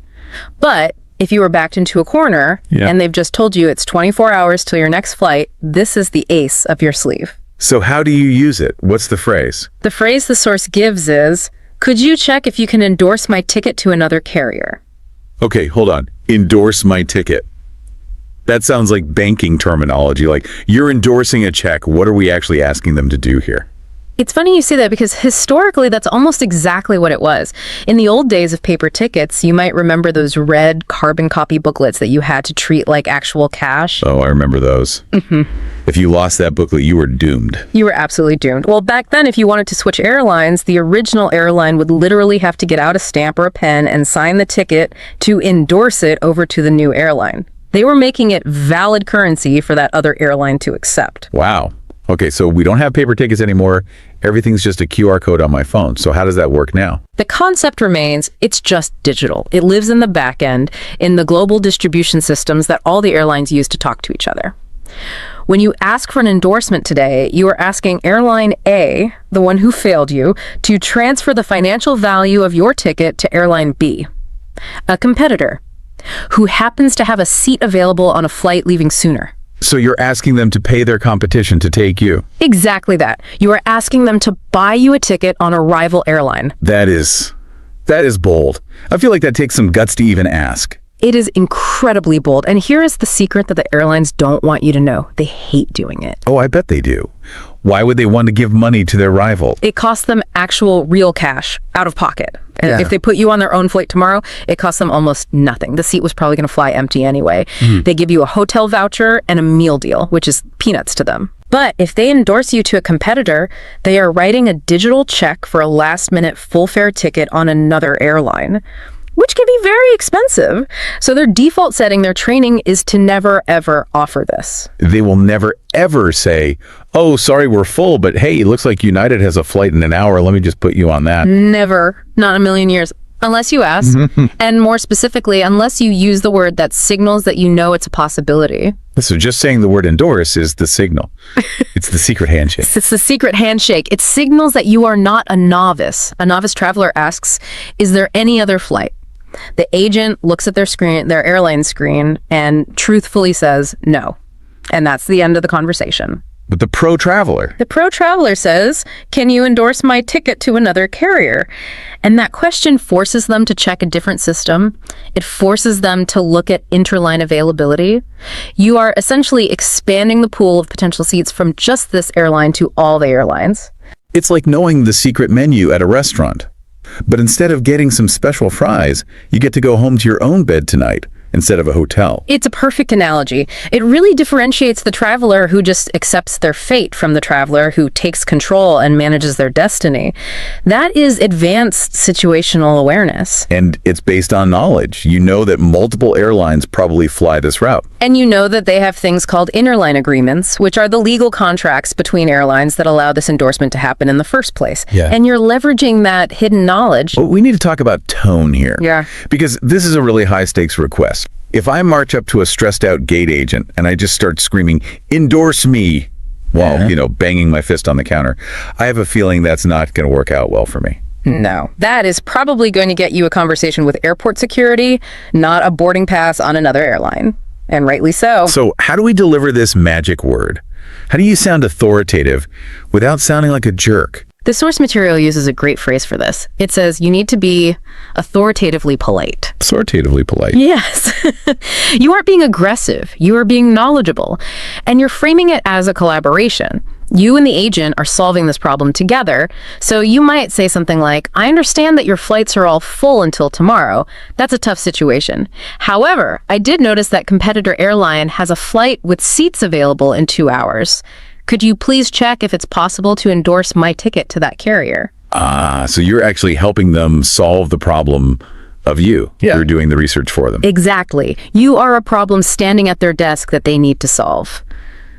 But if you were backed into a corner and they've just told you it's 24 hours till your next flight, this is the ace up your sleeve. So how do you use it? What's the phrase? The phrase the source gives is, could you check if you can endorse my ticket to another carrier? Okay, hold on. Endorse my ticket. That sounds like banking terminology. Like, you're endorsing a check. What are we actually asking them to do here? It's funny you say that because historically that's almost exactly what it was. In the old days of paper tickets, you might remember those red carbon copy booklets that you had to treat like actual cash. Oh, I remember those. If you lost that booklet, you were doomed. You were absolutely doomed. Well, back then, if you wanted to switch airlines, the original airline would literally have to get out a stamp or a pen and sign the ticket to endorse it over to the new airline. They were making it valid currency for that other airline to accept. Wow. Okay, so we don't have paper tickets anymore. Everything's just a QR code on my phone. So how does that work now? The concept remains, it's just digital. It lives in the back end, in the global distribution systems that all the airlines use to talk to each other. When you ask for an endorsement today, you are asking Airline A, the one who failed you, to transfer the financial value of your ticket to Airline B, a competitor, who happens to have a seat available on a flight leaving sooner. So you're asking them to pay their competition to take you. Exactly that. You are asking them to buy you a ticket on a rival airline. That is bold. I feel like that takes some guts to even ask. It is incredibly bold. And here is the secret that the airlines don't want you to know. They hate doing it. Oh, I bet they do. Why would they want to give money to their rival? It costs them actual real cash out of pocket. And Yeah. if they put you on their own flight tomorrow, it costs them almost nothing. The seat was probably going to fly empty anyway. They give you a hotel voucher and a meal deal, which is peanuts to them. But if they endorse you to a competitor, they are writing a digital check for a last-minute full-fare ticket on another airline, which can be very expensive. So their default setting, their training, is to never, ever offer this. They will never, ever say, oh, sorry, we're full, but hey, it looks like United has a flight in an hour. Let me just put you on that. Never. Not in a million years. Unless you ask. And more specifically, unless you use the word that signals that you know it's a possibility. So just saying the word endorse is the signal. It's the secret handshake. It's the secret handshake. It signals that you are not a novice. A novice traveler asks, is there any other flight? The agent looks at their screen, their airline screen, and truthfully says no. And that's the end of the conversation. But the pro traveler. The pro traveler says, can you endorse my ticket to another carrier? And that question forces them to check a different system. It forces them to look at interline availability. You are essentially expanding the pool of potential seats from just this airline to all the airlines. It's like knowing the secret menu at a restaurant. But instead of getting some special fries, you get to go home to your own bed tonight instead of a hotel. It's a perfect analogy. It really differentiates the traveler who just accepts their fate from the traveler who takes control and manages their destiny. That is advanced situational awareness. And it's based on knowledge. You know that multiple airlines probably fly this route. And you know that they have things called interline agreements, which are the legal contracts between airlines that allow this endorsement to happen in the first place. Yeah. And you're leveraging that hidden knowledge. But we need to talk about tone here. Yeah. Because this is a really high-stakes request. If I march up to a stressed-out gate agent and I just start screaming, endorse me, while, banging my fist on the counter, I have a feeling that's not going to work out well for me. No. That is probably going to get you a conversation with airport security, not a boarding pass on another airline. And rightly so. So how do we deliver this magic word? How do you sound authoritative without sounding like a jerk? The source material uses a great phrase for this. It says you need to be authoritatively polite. Authoritatively polite. Yes. You aren't being aggressive. You are being knowledgeable. And you're framing it as a collaboration. You and the agent are solving this problem together. So you might say something like, I understand that your flights are all full until tomorrow. That's a tough situation. However, I did notice that competitor airline has a flight with seats available in 2 hours. Could you please check if it's possible to endorse my ticket to that carrier? So you're actually helping them solve the problem of you. Yeah. You're doing the research for them. Exactly. You are a problem standing at their desk that they need to solve.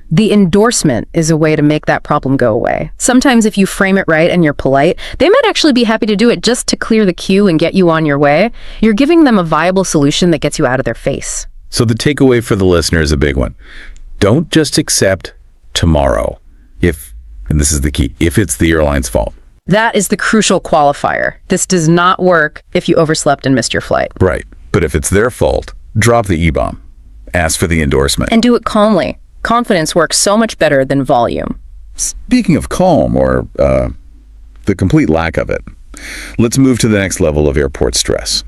The endorsement is a way to make that problem go away. Sometimes if you frame it right and you're polite, they might actually be happy to do it just to clear the queue and get you on your way. You're giving them a viable solution that gets you out of their face. So the takeaway for the listener is a big one. Don't just accept tomorrow and this is the key, if it's the airline's fault. That is the crucial qualifier. This does not work if you overslept and missed your flight. Right. But if it's their fault, drop the E-bomb. Ask for the endorsement. And do it calmly. Confidence works so much better than volume. Speaking of calm, or the complete lack of it, let's move to the next level of airport stress.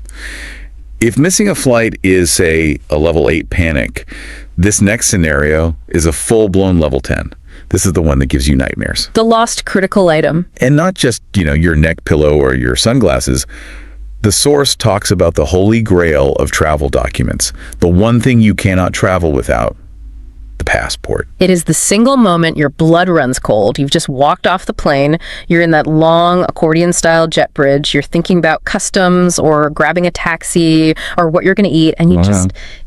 If missing a flight is, say, a level 8 panic, this next scenario is a full-blown level 10. This is the one that gives you nightmares. The lost critical item. And not just, your neck pillow or your sunglasses. The source talks about the holy grail of travel documents. The one thing you cannot travel without. The passport. It is the single moment your blood runs cold. You've just walked off the plane. You're in that long accordion-style jet bridge. You're thinking about customs or grabbing a taxi or what you're going to eat. And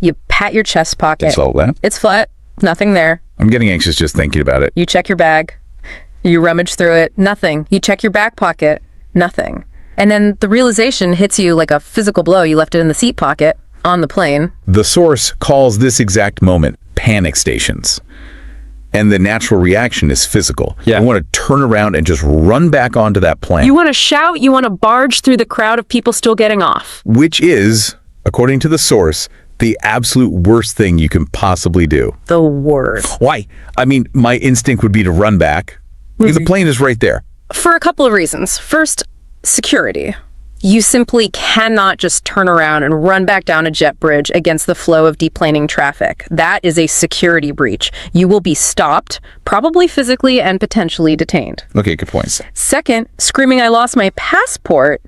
you pat your chest pocket. It's all that? It's flat. Nothing there. I'm getting anxious just thinking about it. You check your bag. You rummage through it. Nothing. You check your back pocket. Nothing. And then the realization hits you like a physical blow. You left it in the seat pocket on the plane. The source calls this exact moment panic stations. And the natural reaction is physical. Yeah. You want to turn around and just run back onto that plane. You want to shout. You want to barge through the crowd of people still getting off. Which is, according to the source, the absolute worst thing you can possibly do. The worst. Why? I mean, my instinct would be to run back. Because the plane is right there. For a couple of reasons. First, security. You simply cannot just turn around and run back down a jet bridge against the flow of deplaning traffic. That is a security breach. You will be stopped, probably physically and potentially detained. Okay, good points. Second, screaming "I lost my passport"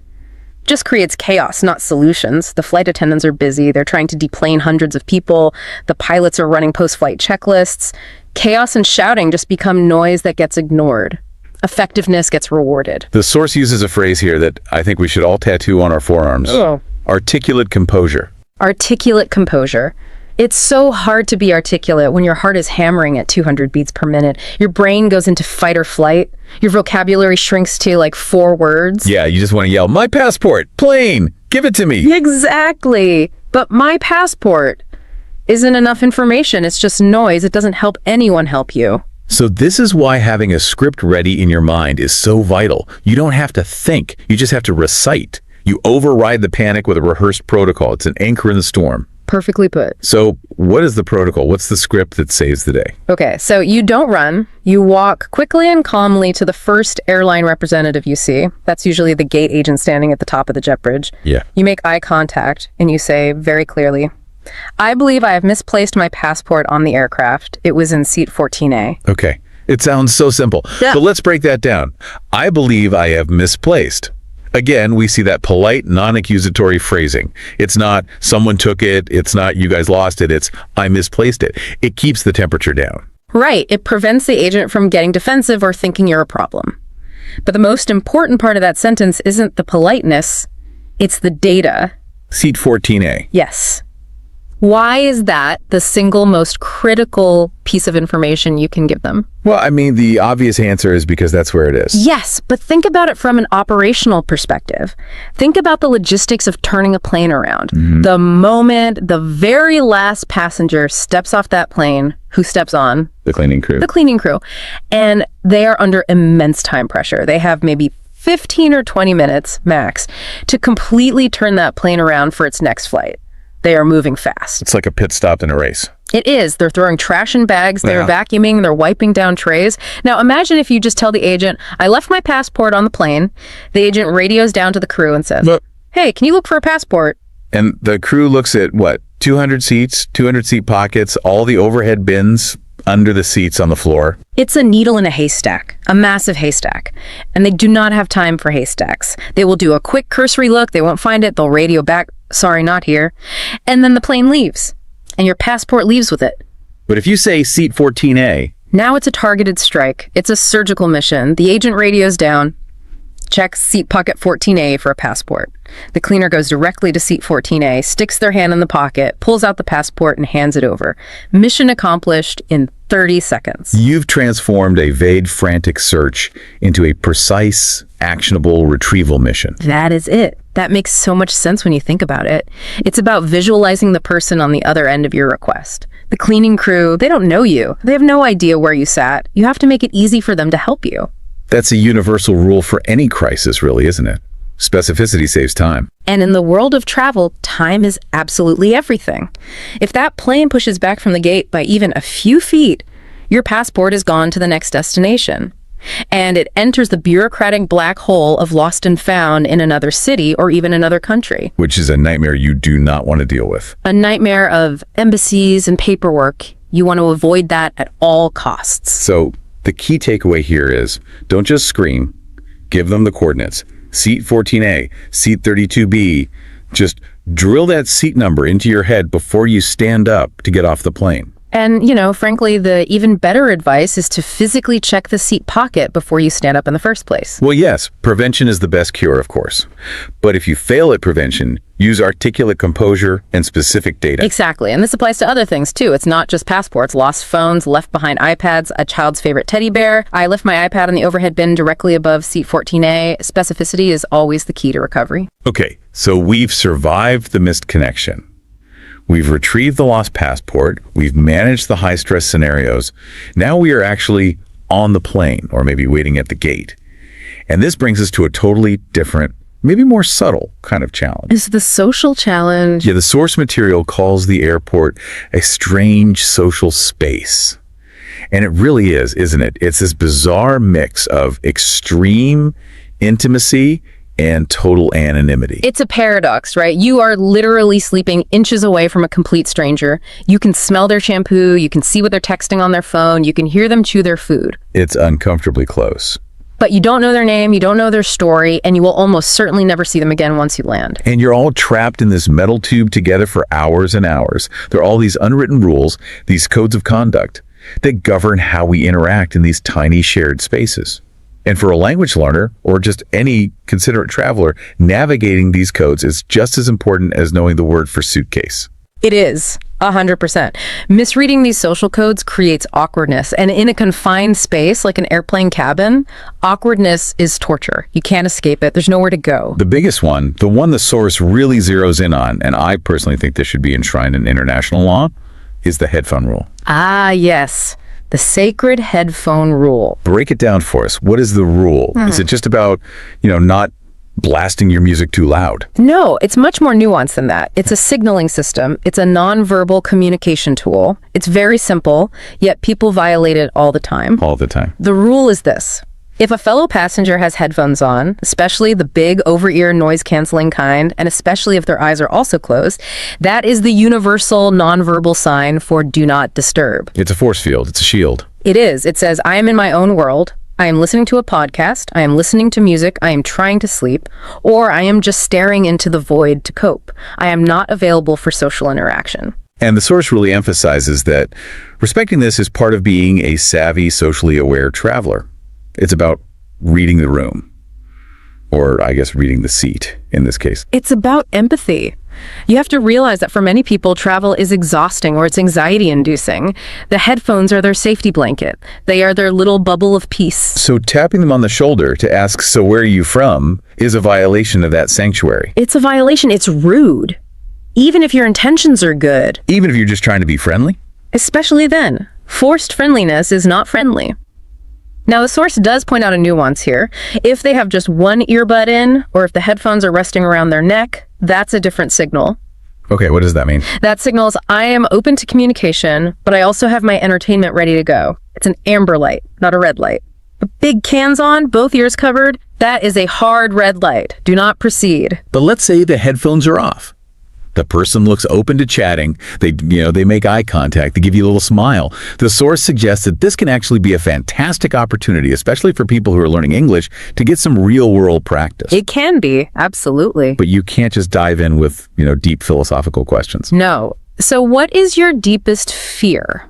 just creates chaos, not solutions. The flight attendants are busy. They're trying to deplane hundreds of people. The pilots are running post-flight checklists. Chaos and shouting just become noise that gets ignored. Effectiveness gets rewarded. The source uses a phrase here that I think we should all tattoo on our forearms. Oh. Articulate composure. Articulate composure. It's so hard to be articulate when your heart is hammering at 200 beats per minute. Your brain goes into fight or flight. Your vocabulary shrinks to like 4 words. Yeah, you just want to yell, "My passport! Plane! Give it to me!" Exactly. But my passport isn't enough information. It's just noise. It doesn't help anyone help you. So this is why having a script ready in your mind is so vital. You don't have to think. You just have to recite. You override the panic with a rehearsed protocol. It's an anchor in the storm. Perfectly put. So what is the protocol? What's the script that saves the day? Okay, so you don't run. You walk quickly and calmly to the first airline representative you see. That's usually the gate agent standing at the top of the jet bridge. Yeah. You make eye contact and you say very clearly, "I believe I have misplaced my passport on the aircraft. It was in seat 14A. Okay. It sounds so simple. Yeah. But let's break that down. I believe I have misplaced. Again, we see that polite, non-accusatory phrasing. It's not someone took it. It's not you guys lost it. It's I misplaced it. It keeps the temperature down. Right. It prevents the agent from getting defensive or thinking you're a problem. But the most important part of that sentence isn't the politeness. It's the data. Seat 14A. Yes. Why is that the single most critical piece of information you can give them? Well, I mean, the obvious answer is because that's where it is. Yes, but think about it from an operational perspective. Think about the logistics of turning a plane around. The moment the very last passenger steps off that plane, who steps on? The cleaning crew. The cleaning crew. And they are under immense time pressure. They have maybe 15 or 20 minutes max to completely turn that plane around for its next flight. They are moving fast. It's like a pit stop in a race. It is. They're throwing trash in bags. They're vacuuming. They're wiping down trays. Now, imagine if you just tell the agent, "I left my passport on the plane." The agent radios down to the crew and says, "Hey, can you look for a passport?" And the crew looks at, 200 seats, 200 seat pockets, all the overhead bins under the seats on the floor. It's a needle in a haystack, a massive haystack. And they do not have time for haystacks. They will do a quick cursory look. They won't find it. They'll radio back, "Sorry, not here." And then the plane leaves. And your passport leaves with it. But if you say seat 14A, now it's a targeted strike. It's a surgical mission. The agent radios down, checks seat pocket 14A for a passport. The cleaner goes directly to seat 14A, sticks their hand in the pocket, pulls out the passport, and hands it over. Mission accomplished in 30 seconds. you've transformed a vague, frantic search into a precise, actionable retrieval mission. That is it. That makes so much sense when you think about it. It's about visualizing the person on the other end of your request. The cleaning crew, they don't know you. They have no idea where you sat. You have to make it easy for them to help you. That's a universal rule for any crisis, really, isn't it? Specificity saves time. And in the world of travel, time is absolutely everything. If that plane pushes back from the gate by even a few feet, your passport is gone to the next destination. And it enters the bureaucratic black hole of lost and found in another city or even another country. Which is a nightmare you do not want to deal with. A nightmare of embassies and paperwork. You want to avoid that at all costs. So The key takeaway here is don't just scream, give them the coordinates. Seat 14A, seat 32B. Just drill that seat number into your head before you stand up to get off the plane. And, frankly, the even better advice is to physically check the seat pocket before you stand up in the first place. Well, yes, prevention is the best cure, of course. But if you fail at prevention, use articulate composure and specific data. Exactly. And this applies to other things, too. It's not just passports, lost phones, left behind iPads, a child's favorite teddy bear. I left my iPad in the overhead bin directly above seat 14A. Specificity is always the key to recovery. Okay, so we've survived the missed connection. We've retrieved the lost passport. We've managed the high-stress scenarios. Now we are actually on the plane, or maybe waiting at the gate. And this brings us to a totally different, maybe more subtle kind of challenge. Is the social challenge? Yeah, the source material calls the airport a strange social space. And it really is, isn't it? It's this bizarre mix of extreme intimacy and total anonymity. It's a paradox, right? You are literally sleeping inches away from a complete stranger. You can smell their shampoo, you can see what they're texting on their phone, you can hear them chew their food. It's uncomfortably close. But you don't know their name, you don't know their story, and you will almost certainly never see them again once you land. And you're all trapped in this metal tube together for hours and hours. There are all these unwritten rules, these codes of conduct, that govern how we interact in these tiny shared spaces. And for a language learner, or just any considerate traveler, navigating these codes is just as important as knowing the word for suitcase. It is, 100%. Misreading these social codes creates awkwardness. And in a confined space, like an airplane cabin, awkwardness is torture. You can't escape it. There's nowhere to go. The biggest one, the one the source really zeroes in on, and I personally think this should be enshrined in international law, is the headphone rule. Ah, yes. The sacred headphone rule. Break it down for us. What is the rule? Is it just about, not blasting your music too loud? No, it's much more nuanced than that. It's a signaling system. It's a nonverbal communication tool. It's very simple, yet people violate it all the time. All the time. The rule is this. If a fellow passenger has headphones on, especially the big over-ear noise-canceling kind, and especially if their eyes are also closed, that is the universal nonverbal sign for do not disturb. It's a force field. It's a shield. It is. It says, I am in my own world. I am listening to a podcast. I am listening to music. I am trying to sleep. Or I am just staring into the void to cope. I am not available for social interaction. And the source really emphasizes that respecting this is part of being a savvy, socially aware traveler. It's about reading the room, or I guess reading the seat in this case. It's about empathy. You have to realize that for many people, travel is exhausting or it's anxiety-inducing. The headphones are their safety blanket. They are their little bubble of peace. So tapping them on the shoulder to ask, so where are you from, is a violation of that sanctuary. It's a violation. It's rude. Even if your intentions are good. Even if you're just trying to be friendly? Especially then. Forced friendliness is not friendly. Now, the source does point out a nuance here. If they have just one earbud in, or if the headphones are resting around their neck, that's a different signal. Okay, what does that mean? That signals I am open to communication, but I also have my entertainment ready to go. It's an amber light, not a red light. Big cans on, both ears covered, that is a hard red light. Do not proceed. But let's say the headphones are off. The person looks open to chatting. They make eye contact. They give you a little smile. The source suggests that this can actually be a fantastic opportunity, especially for people who are learning English, to get some real-world practice. It can be, absolutely. But you can't just dive in with, deep philosophical questions. No. So what is your deepest fear?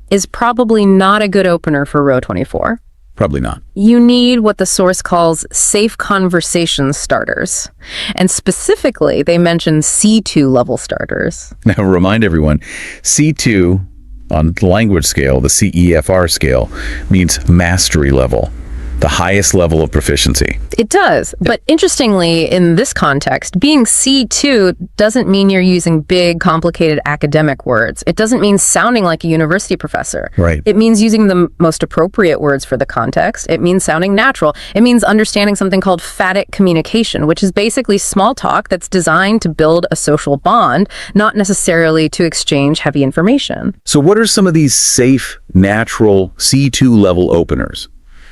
Is probably not a good opener for row 24. Probably not. You need what the source calls safe conversation starters. And specifically, they mention C2 level starters. Now, remind everyone, C2 on the language scale, the CEFR scale, means mastery level, the highest level of proficiency. It does. But interestingly, in this context, being C2 doesn't mean you're using big, complicated academic words. It doesn't mean sounding like a university professor. Right. It means using the most appropriate words for the context. It means sounding natural. It means understanding something called phatic communication, which is basically small talk that's designed to build a social bond, not necessarily to exchange heavy information. So what are some of these safe, natural C2 level openers?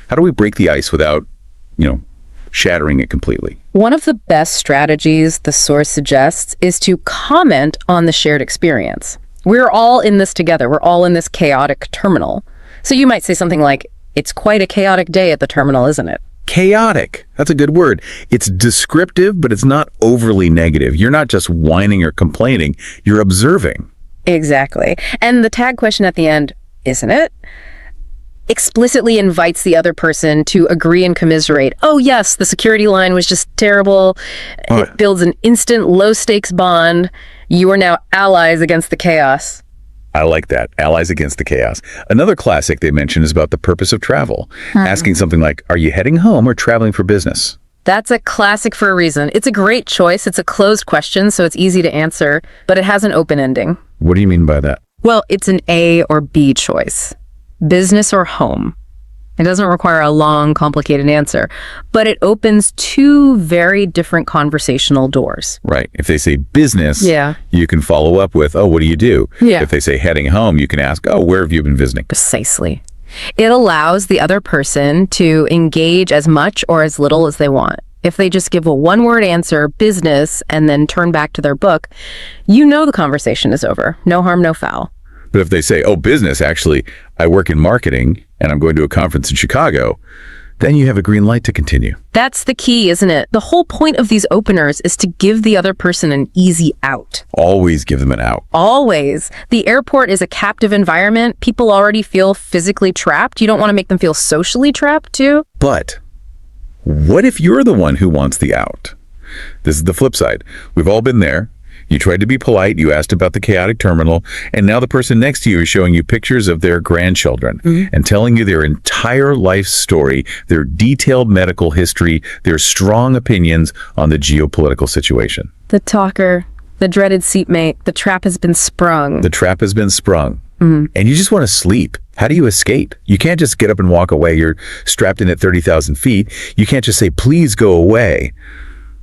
How do we break the ice without, shattering it completely? One of the best strategies the source suggests is to comment on the shared experience. We're all in this together. We're all in this chaotic terminal. So you might say something like, It's quite a chaotic day at the terminal, isn't it? Chaotic. That's a good word. It's descriptive, but it's not overly negative. You're not just whining or complaining. You're observing. Exactly. And the tag question at the end, isn't it? Explicitly invites the other person to agree and commiserate. Oh, yes, the security line was just terrible. It builds an instant low-stakes bond. You are now allies against the chaos. I like that. Allies against the chaos. Another classic they mention is about the purpose of travel. Asking something like, are you heading home or traveling for business? That's a classic for a reason. It's a great choice. It's a closed question, so it's easy to answer, but it has an open ending. What do you mean by that? Well, it's an A or B choice. Business or home. It doesn't require a long, complicated answer, but it opens two very different conversational doors. Right. If they say business, Yeah. you can follow up with, oh, what do you do? Yeah. If they say heading home, you can ask, oh, where have you been visiting? Precisely. It allows the other person to engage as much or as little as they want. If they just give a one-word answer, business, and then turn back to their book, you know the conversation is over. No harm, no foul. But if they say, oh, business, actually, I work in marketing and I'm going to a conference in Chicago, then you have a green light to continue. That's the key, isn't it? The whole point of these openers is to give the other person an easy out. Always give them an out. Always. The airport is a captive environment. People already feel physically trapped. You don't want to make them feel socially trapped, too. But what if you're the one who wants the out? This is the flip side. We've all been there. You tried to be polite, you asked about the chaotic terminal, and now the person next to you is showing you pictures of their grandchildren and telling you their entire life story, their detailed medical history, their strong opinions on the geopolitical situation. The talker, the dreaded seatmate, the trap has been sprung. The trap has been sprung. And you just want to sleep. How do you escape? You can't just get up and walk away. You're strapped in at 30,000 feet. You can't just say, please go away.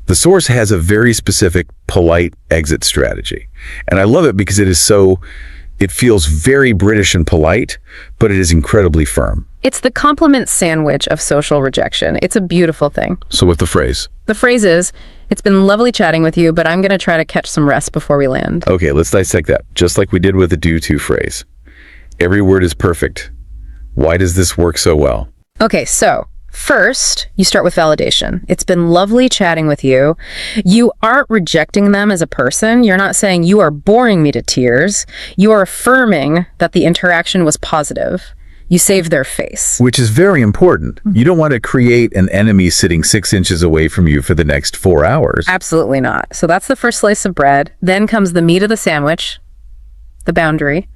The source has a very specific, polite exit strategy. And I love it because it feels very British and polite, but it is incredibly firm. It's the compliment sandwich of social rejection. It's a beautiful thing. So what's the phrase? The phrase is, it's been lovely chatting with you, but I'm going to try to catch some rest before we land. Okay, let's dissect that, just like we did with the do-to phrase. Every word is perfect. Why does this work so well? Okay, so first, you start with validation. It's been lovely chatting with you. You aren't rejecting them as a person. You're not saying you are boring me to tears. You are affirming that the interaction was positive. You save their face. Which is very important. You don't want to create an enemy sitting 6 inches away from you for the next 4 hours. Absolutely not. So that's the first slice of bread. Then comes the meat of the sandwich, the boundary.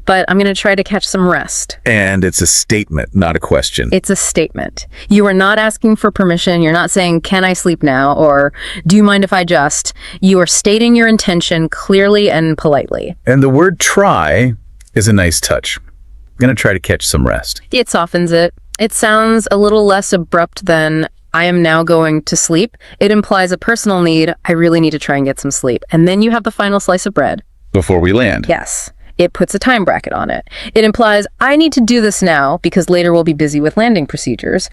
But I'm going to try to catch some rest. And it's a statement, not a question. It's a statement. You are not asking for permission. You're not saying, can I sleep now? Or do you mind if I just? You are stating your intention clearly and politely. And the word try is a nice touch. I'm going to try to catch some rest. It softens it. It sounds a little less abrupt than I am now going to sleep. It implies a personal need. I really need to try and get some sleep. And then you have the final slice of bread. Before we land. Yes. It puts a time bracket on it. It implies, I need to do this now because later we'll be busy with landing procedures.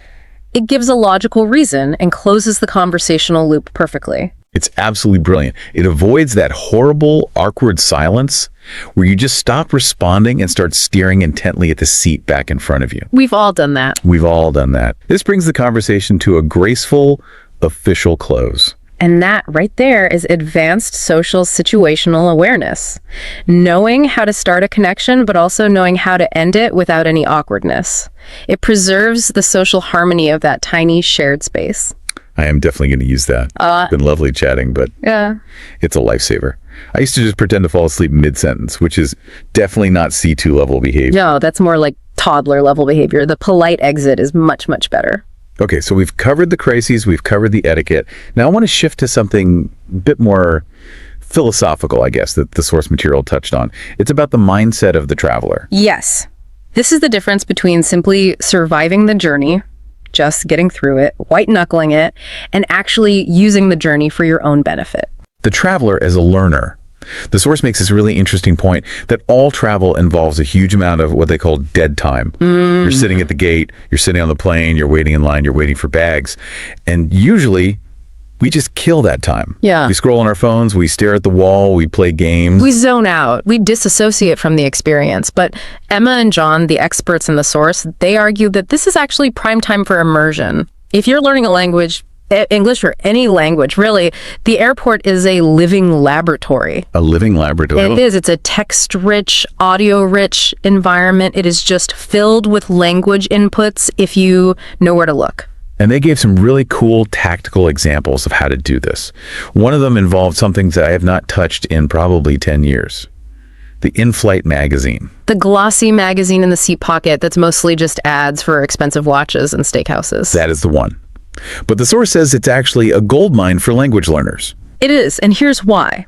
It gives a logical reason and closes the conversational loop perfectly. It's absolutely brilliant. It avoids that horrible, awkward silence where you just stop responding and start staring intently at the seat back in front of you. We've all done that. We've all done that. This brings the conversation to a graceful, official close. And that right there is advanced social situational awareness. Knowing how to start a connection, but also knowing how to end it without any awkwardness. It preserves the social harmony of that tiny shared space. I am definitely going to use that. It's been lovely chatting, but it's a lifesaver. I used to just pretend to fall asleep mid-sentence, which is definitely not C2 level behavior. No, that's more like toddler level behavior. The polite exit is much, much better. Okay, so we've covered the crises, we've covered the etiquette. Now I want to shift to something a bit more philosophical, I guess, that the source material touched on. It's about the mindset of the traveler. Yes. This is the difference between simply surviving the journey, just getting through it, white-knuckling it, and actually using the journey for your own benefit. The traveler as a learner. The source makes this really interesting point that all travel involves a huge amount of what they call dead time. You're sitting at the gate, you're sitting on the plane, you're waiting in line, you're waiting for bags. And usually We just kill that time. Yeah. We scroll on our phones, we stare at the wall, we play games. We zone out. We disassociate from the experience. But Emma and John, the experts in the source, they argue that this is actually prime time for immersion. If you're learning a language, English or any language, really, the airport is a living laboratory. A living laboratory. It is. It's a text-rich, audio-rich environment. It is just filled with language inputs if you know where to look. And they gave some really cool tactical examples of how to do this. One of them involved something that I have not touched in probably 10 years. The in-flight magazine. The glossy magazine in the seat pocket that's mostly just ads for expensive watches and steakhouses. That is the one. But the source says it's actually a goldmine for language learners. It is, and here's why.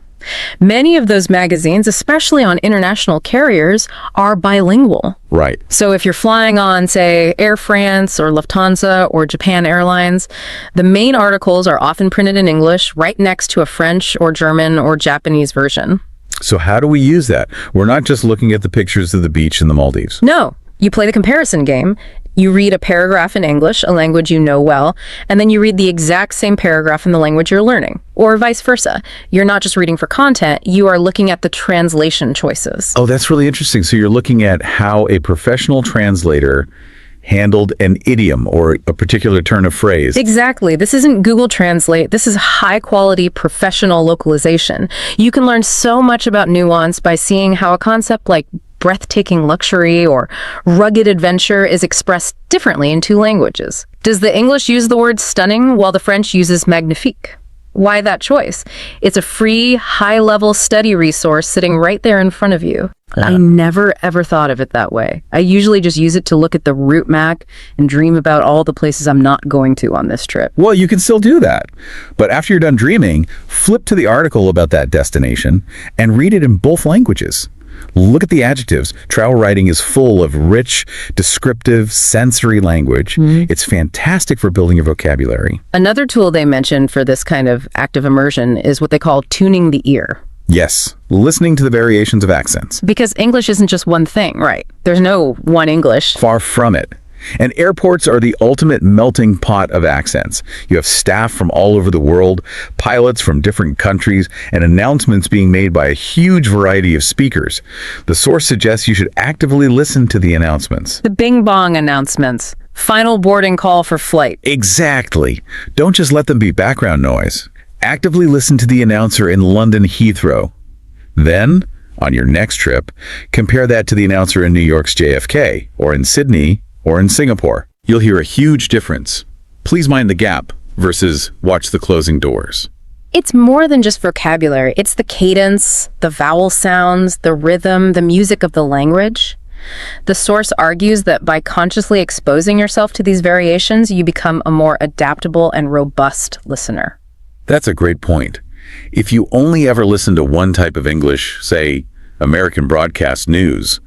Many of those magazines, especially on international carriers, are bilingual. Right. So if you're flying on, say, Air France or Lufthansa or Japan Airlines, the main articles are often printed in English right next to a French or German or Japanese version. So how do we use that? We're not just looking at the pictures of the beach in the Maldives. No, you play the comparison game. You read a paragraph in English, a language you know well, and then you read the exact same paragraph in the language you're learning, or vice versa. You're not just reading for content, you are looking at the translation choices. Oh, that's really interesting. So you're looking at how a professional translator handled an idiom or a particular turn of phrase. Exactly. This isn't Google Translate. This is high-quality professional localization. You can learn so much about nuance by seeing how a concept like breathtaking luxury or rugged adventure is expressed differently in two languages. Does the English use the word stunning while the French uses magnifique? Why that choice? It's a free, high-level study resource sitting right there in front of you. I never, ever thought of it that way. I usually just use it to look at the route map and dream about all the places I'm not going to on this trip. Well, you can still do that. But after you're done dreaming, flip to the article about that destination and read it in both languages. Look at the adjectives. Travel writing is full of rich, descriptive, sensory language. It's fantastic for building your vocabulary. Another tool they mentioned for this kind of active immersion is what they call tuning the ear. Yes, listening to the variations of accents. Because English isn't just one thing, right? There's no one English. Far from it. And airports are the ultimate melting pot of accents. You have staff from all over the world, pilots from different countries, and announcements being made by a huge variety of speakers. The source suggests you should actively listen to the announcements. The bing bong announcements. Final boarding call for flight. Exactly. Don't just let them be background noise. Actively listen to the announcer in London Heathrow. Then, on your next trip, compare that to the announcer in New York's JFK, or in Sydney, or in Singapore. You'll hear a huge difference. Please mind the gap versus watch the closing doors. It's more than just vocabulary. It's the cadence, the vowel sounds, the rhythm, the music of the language. The source argues that by consciously exposing yourself to these variations, you become a more adaptable and robust listener. That's a great point. If you only ever listen to one type of English, say, American broadcast news,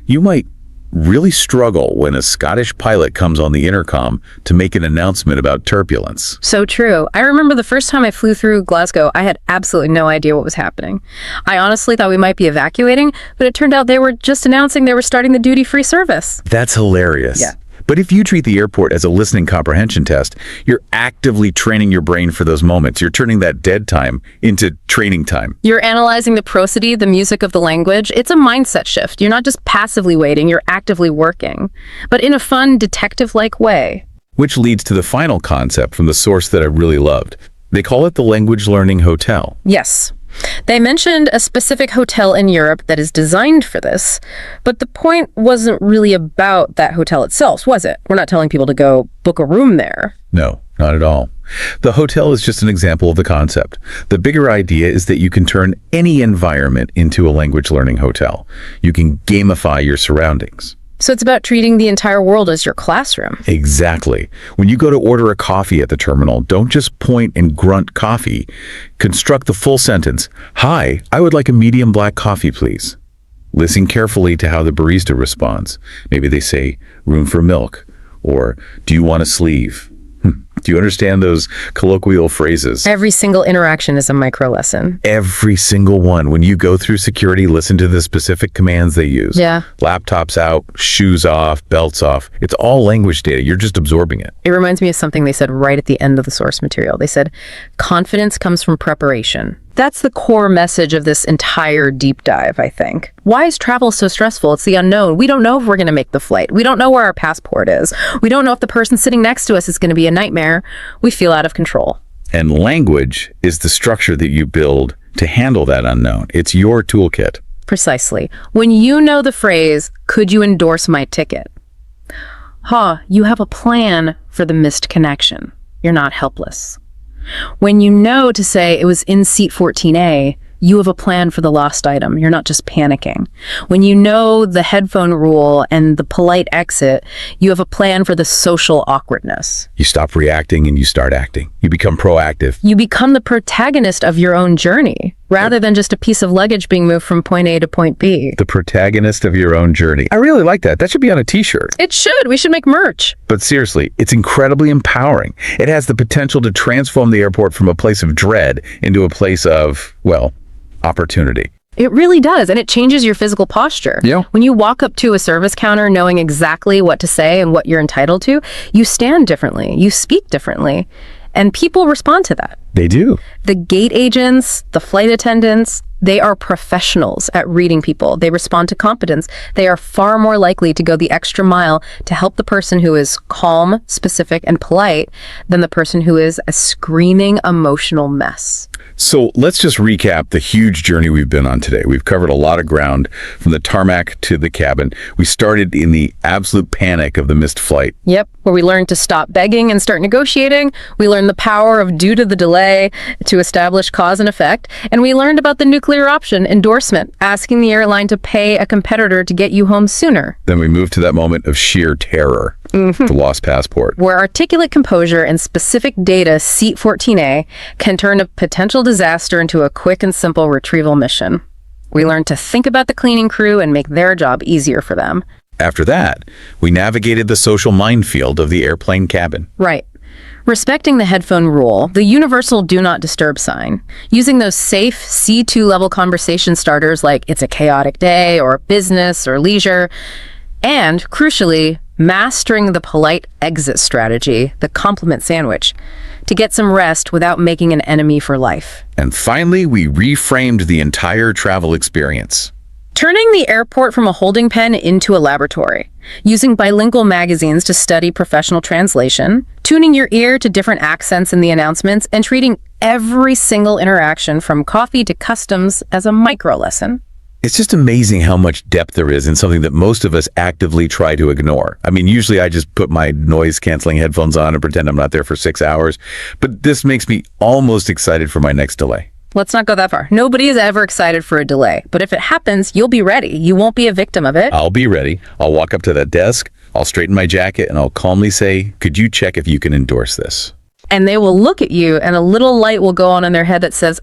you might really struggle when a Scottish pilot comes on the intercom to make an announcement about turbulence. So true. I remember the first time I flew through Glasgow, I had absolutely no idea what was happening. I honestly thought we might be evacuating, but it turned out they were just announcing they were starting the duty-free service. That's hilarious. Yeah. But if you treat the airport as a listening comprehension test, you're actively training your brain for those moments. You're turning that dead time into training time. You're analyzing the prosody, the music of the language. It's a mindset shift. You're not just passively waiting, you're actively working, but in a fun, detective-like way. Which leads to the final concept from the source that I really loved. They call it the language learning hotel. Yes. They mentioned a specific hotel in Europe that is designed for this, but the point wasn't really about that hotel itself, was it? We're not telling people to go book a room there. No, not at all. The hotel is just an example of the concept. The bigger idea is that you can turn any environment into a language learning hotel. You can gamify your surroundings. So it's about treating the entire world as your classroom. Exactly. When you go to order a coffee at the terminal, don't just point and grunt coffee. Construct the full sentence. Hi, I would like a medium black coffee, please. Listen carefully to how the barista responds. Maybe they say, room for milk, or do you want a sleeve? Do you understand those colloquial phrases? Every single interaction is a micro lesson. Every single one. When you go through security, listen to the specific commands they use. Yeah. Laptops out, shoes off, belts off. It's all language data. You're just absorbing it. It reminds me of something they said right at the end of the source material. They said, confidence comes from preparation. That's the core message of this entire deep dive, I think. Why is travel so stressful? It's the unknown. We don't know if we're going to make the flight. We don't know where our passport is. We don't know if the person sitting next to us is going to be a nightmare. We feel out of control. And language is the structure that you build to handle that unknown. It's your toolkit. Precisely. When you know the phrase, could you endorse my ticket? You have a plan for the missed connection. You're not helpless. When you know to say it was in seat 14A, you have a plan for the lost item. You're not just panicking. When you know the headphone rule and the polite exit, you have a plan for the social awkwardness. You stop reacting and you start acting. You become proactive. You become the protagonist of your own journey, rather than just a piece of luggage being moved from point A to point B. The protagonist of your own journey. I really like that. That should be on a t-shirt. It should. We should make merch. But seriously, it's incredibly empowering. It has the potential to transform the airport from a place of dread into a place of, well, opportunity. It really does, and it changes your physical posture. Yeah. When you walk up to a service counter knowing exactly what to say and what you're entitled to, you stand differently, you speak differently, and people respond to that. They do. The gate agents, the flight attendants, they are professionals at reading people. They respond to competence. They are far more likely to go the extra mile to help the person who is calm, specific, and polite than the person who is a screaming, emotional mess. So let's just recap the huge journey we've been on today. We've covered a lot of ground from the tarmac to the cabin. We started in the absolute panic of the missed flight. Yep, where we learned to stop begging and start negotiating. We learned the power of due to the delay to establish cause and effect. And we learned about the nuclear option, endorsement, asking the airline to pay a competitor to get you home sooner. Then we moved to that moment of sheer terror, the lost passport. Where articulate composure and specific data, seat 14A, can turn a potential disaster into a quick and simple retrieval mission. We learned to think about the cleaning crew and make their job easier for them. After that, we navigated the social minefield of the airplane cabin. Right. Respecting the headphone rule, the universal do not disturb sign, using those safe C2 level conversation starters like it's a chaotic day or business or leisure, and crucially, mastering the polite exit strategy, the compliment sandwich, to get some rest without making an enemy for life. And finally, we reframed the entire travel experience. Turning the airport from a holding pen into a laboratory, using bilingual magazines to study professional translation, tuning your ear to different accents in the announcements, and treating every single interaction from coffee to customs as a micro lesson. It's just amazing how much depth there is in something that most of us actively try to ignore. I mean, usually I just put my noise-canceling headphones on and pretend I'm not there for 6 hours, but this makes me almost excited for my next delay. Let's not go that far. Nobody is ever excited for a delay, but if it happens, you'll be ready. You won't be a victim of it. I'll be ready. I'll walk up to that desk, I'll straighten my jacket, and I'll calmly say, could you check if you can endorse this? And they will look at you, and a little light will go on in their head that says,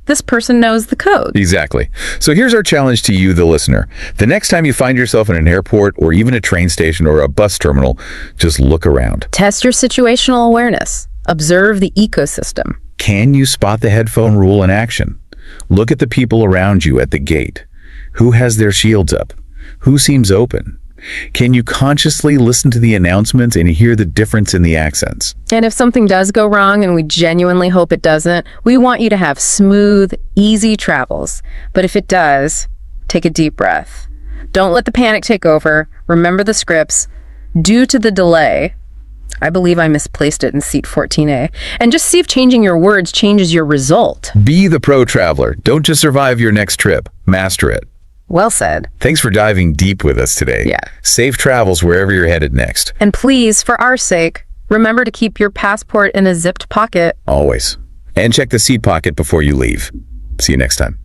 this person knows the code. Exactly. So here's our challenge to you, the listener. The next time you find yourself in an airport or even a train station or a bus terminal, just look around. Test your situational awareness. Observe the ecosystem. Can you spot the headphone rule in action? Look at the people around you at the gate. Who has their shields up? Who seems open? Can you consciously listen to the announcements and hear the difference in the accents? And if something does go wrong, and we genuinely hope it doesn't, we want you to have smooth, easy travels. But if it does, take a deep breath. Don't let the panic take over. Remember the scripts. Due to the delay, I believe I misplaced it in seat 14A. And just see if changing your words changes your result. Be the pro traveler. Don't just survive your next trip. Master it. Well said. Thanks for diving deep with us today. Yeah. Safe travels wherever you're headed next. And please, for our sake, remember to keep your passport in a zipped pocket. Always. And check the seat pocket before you leave. See you next time.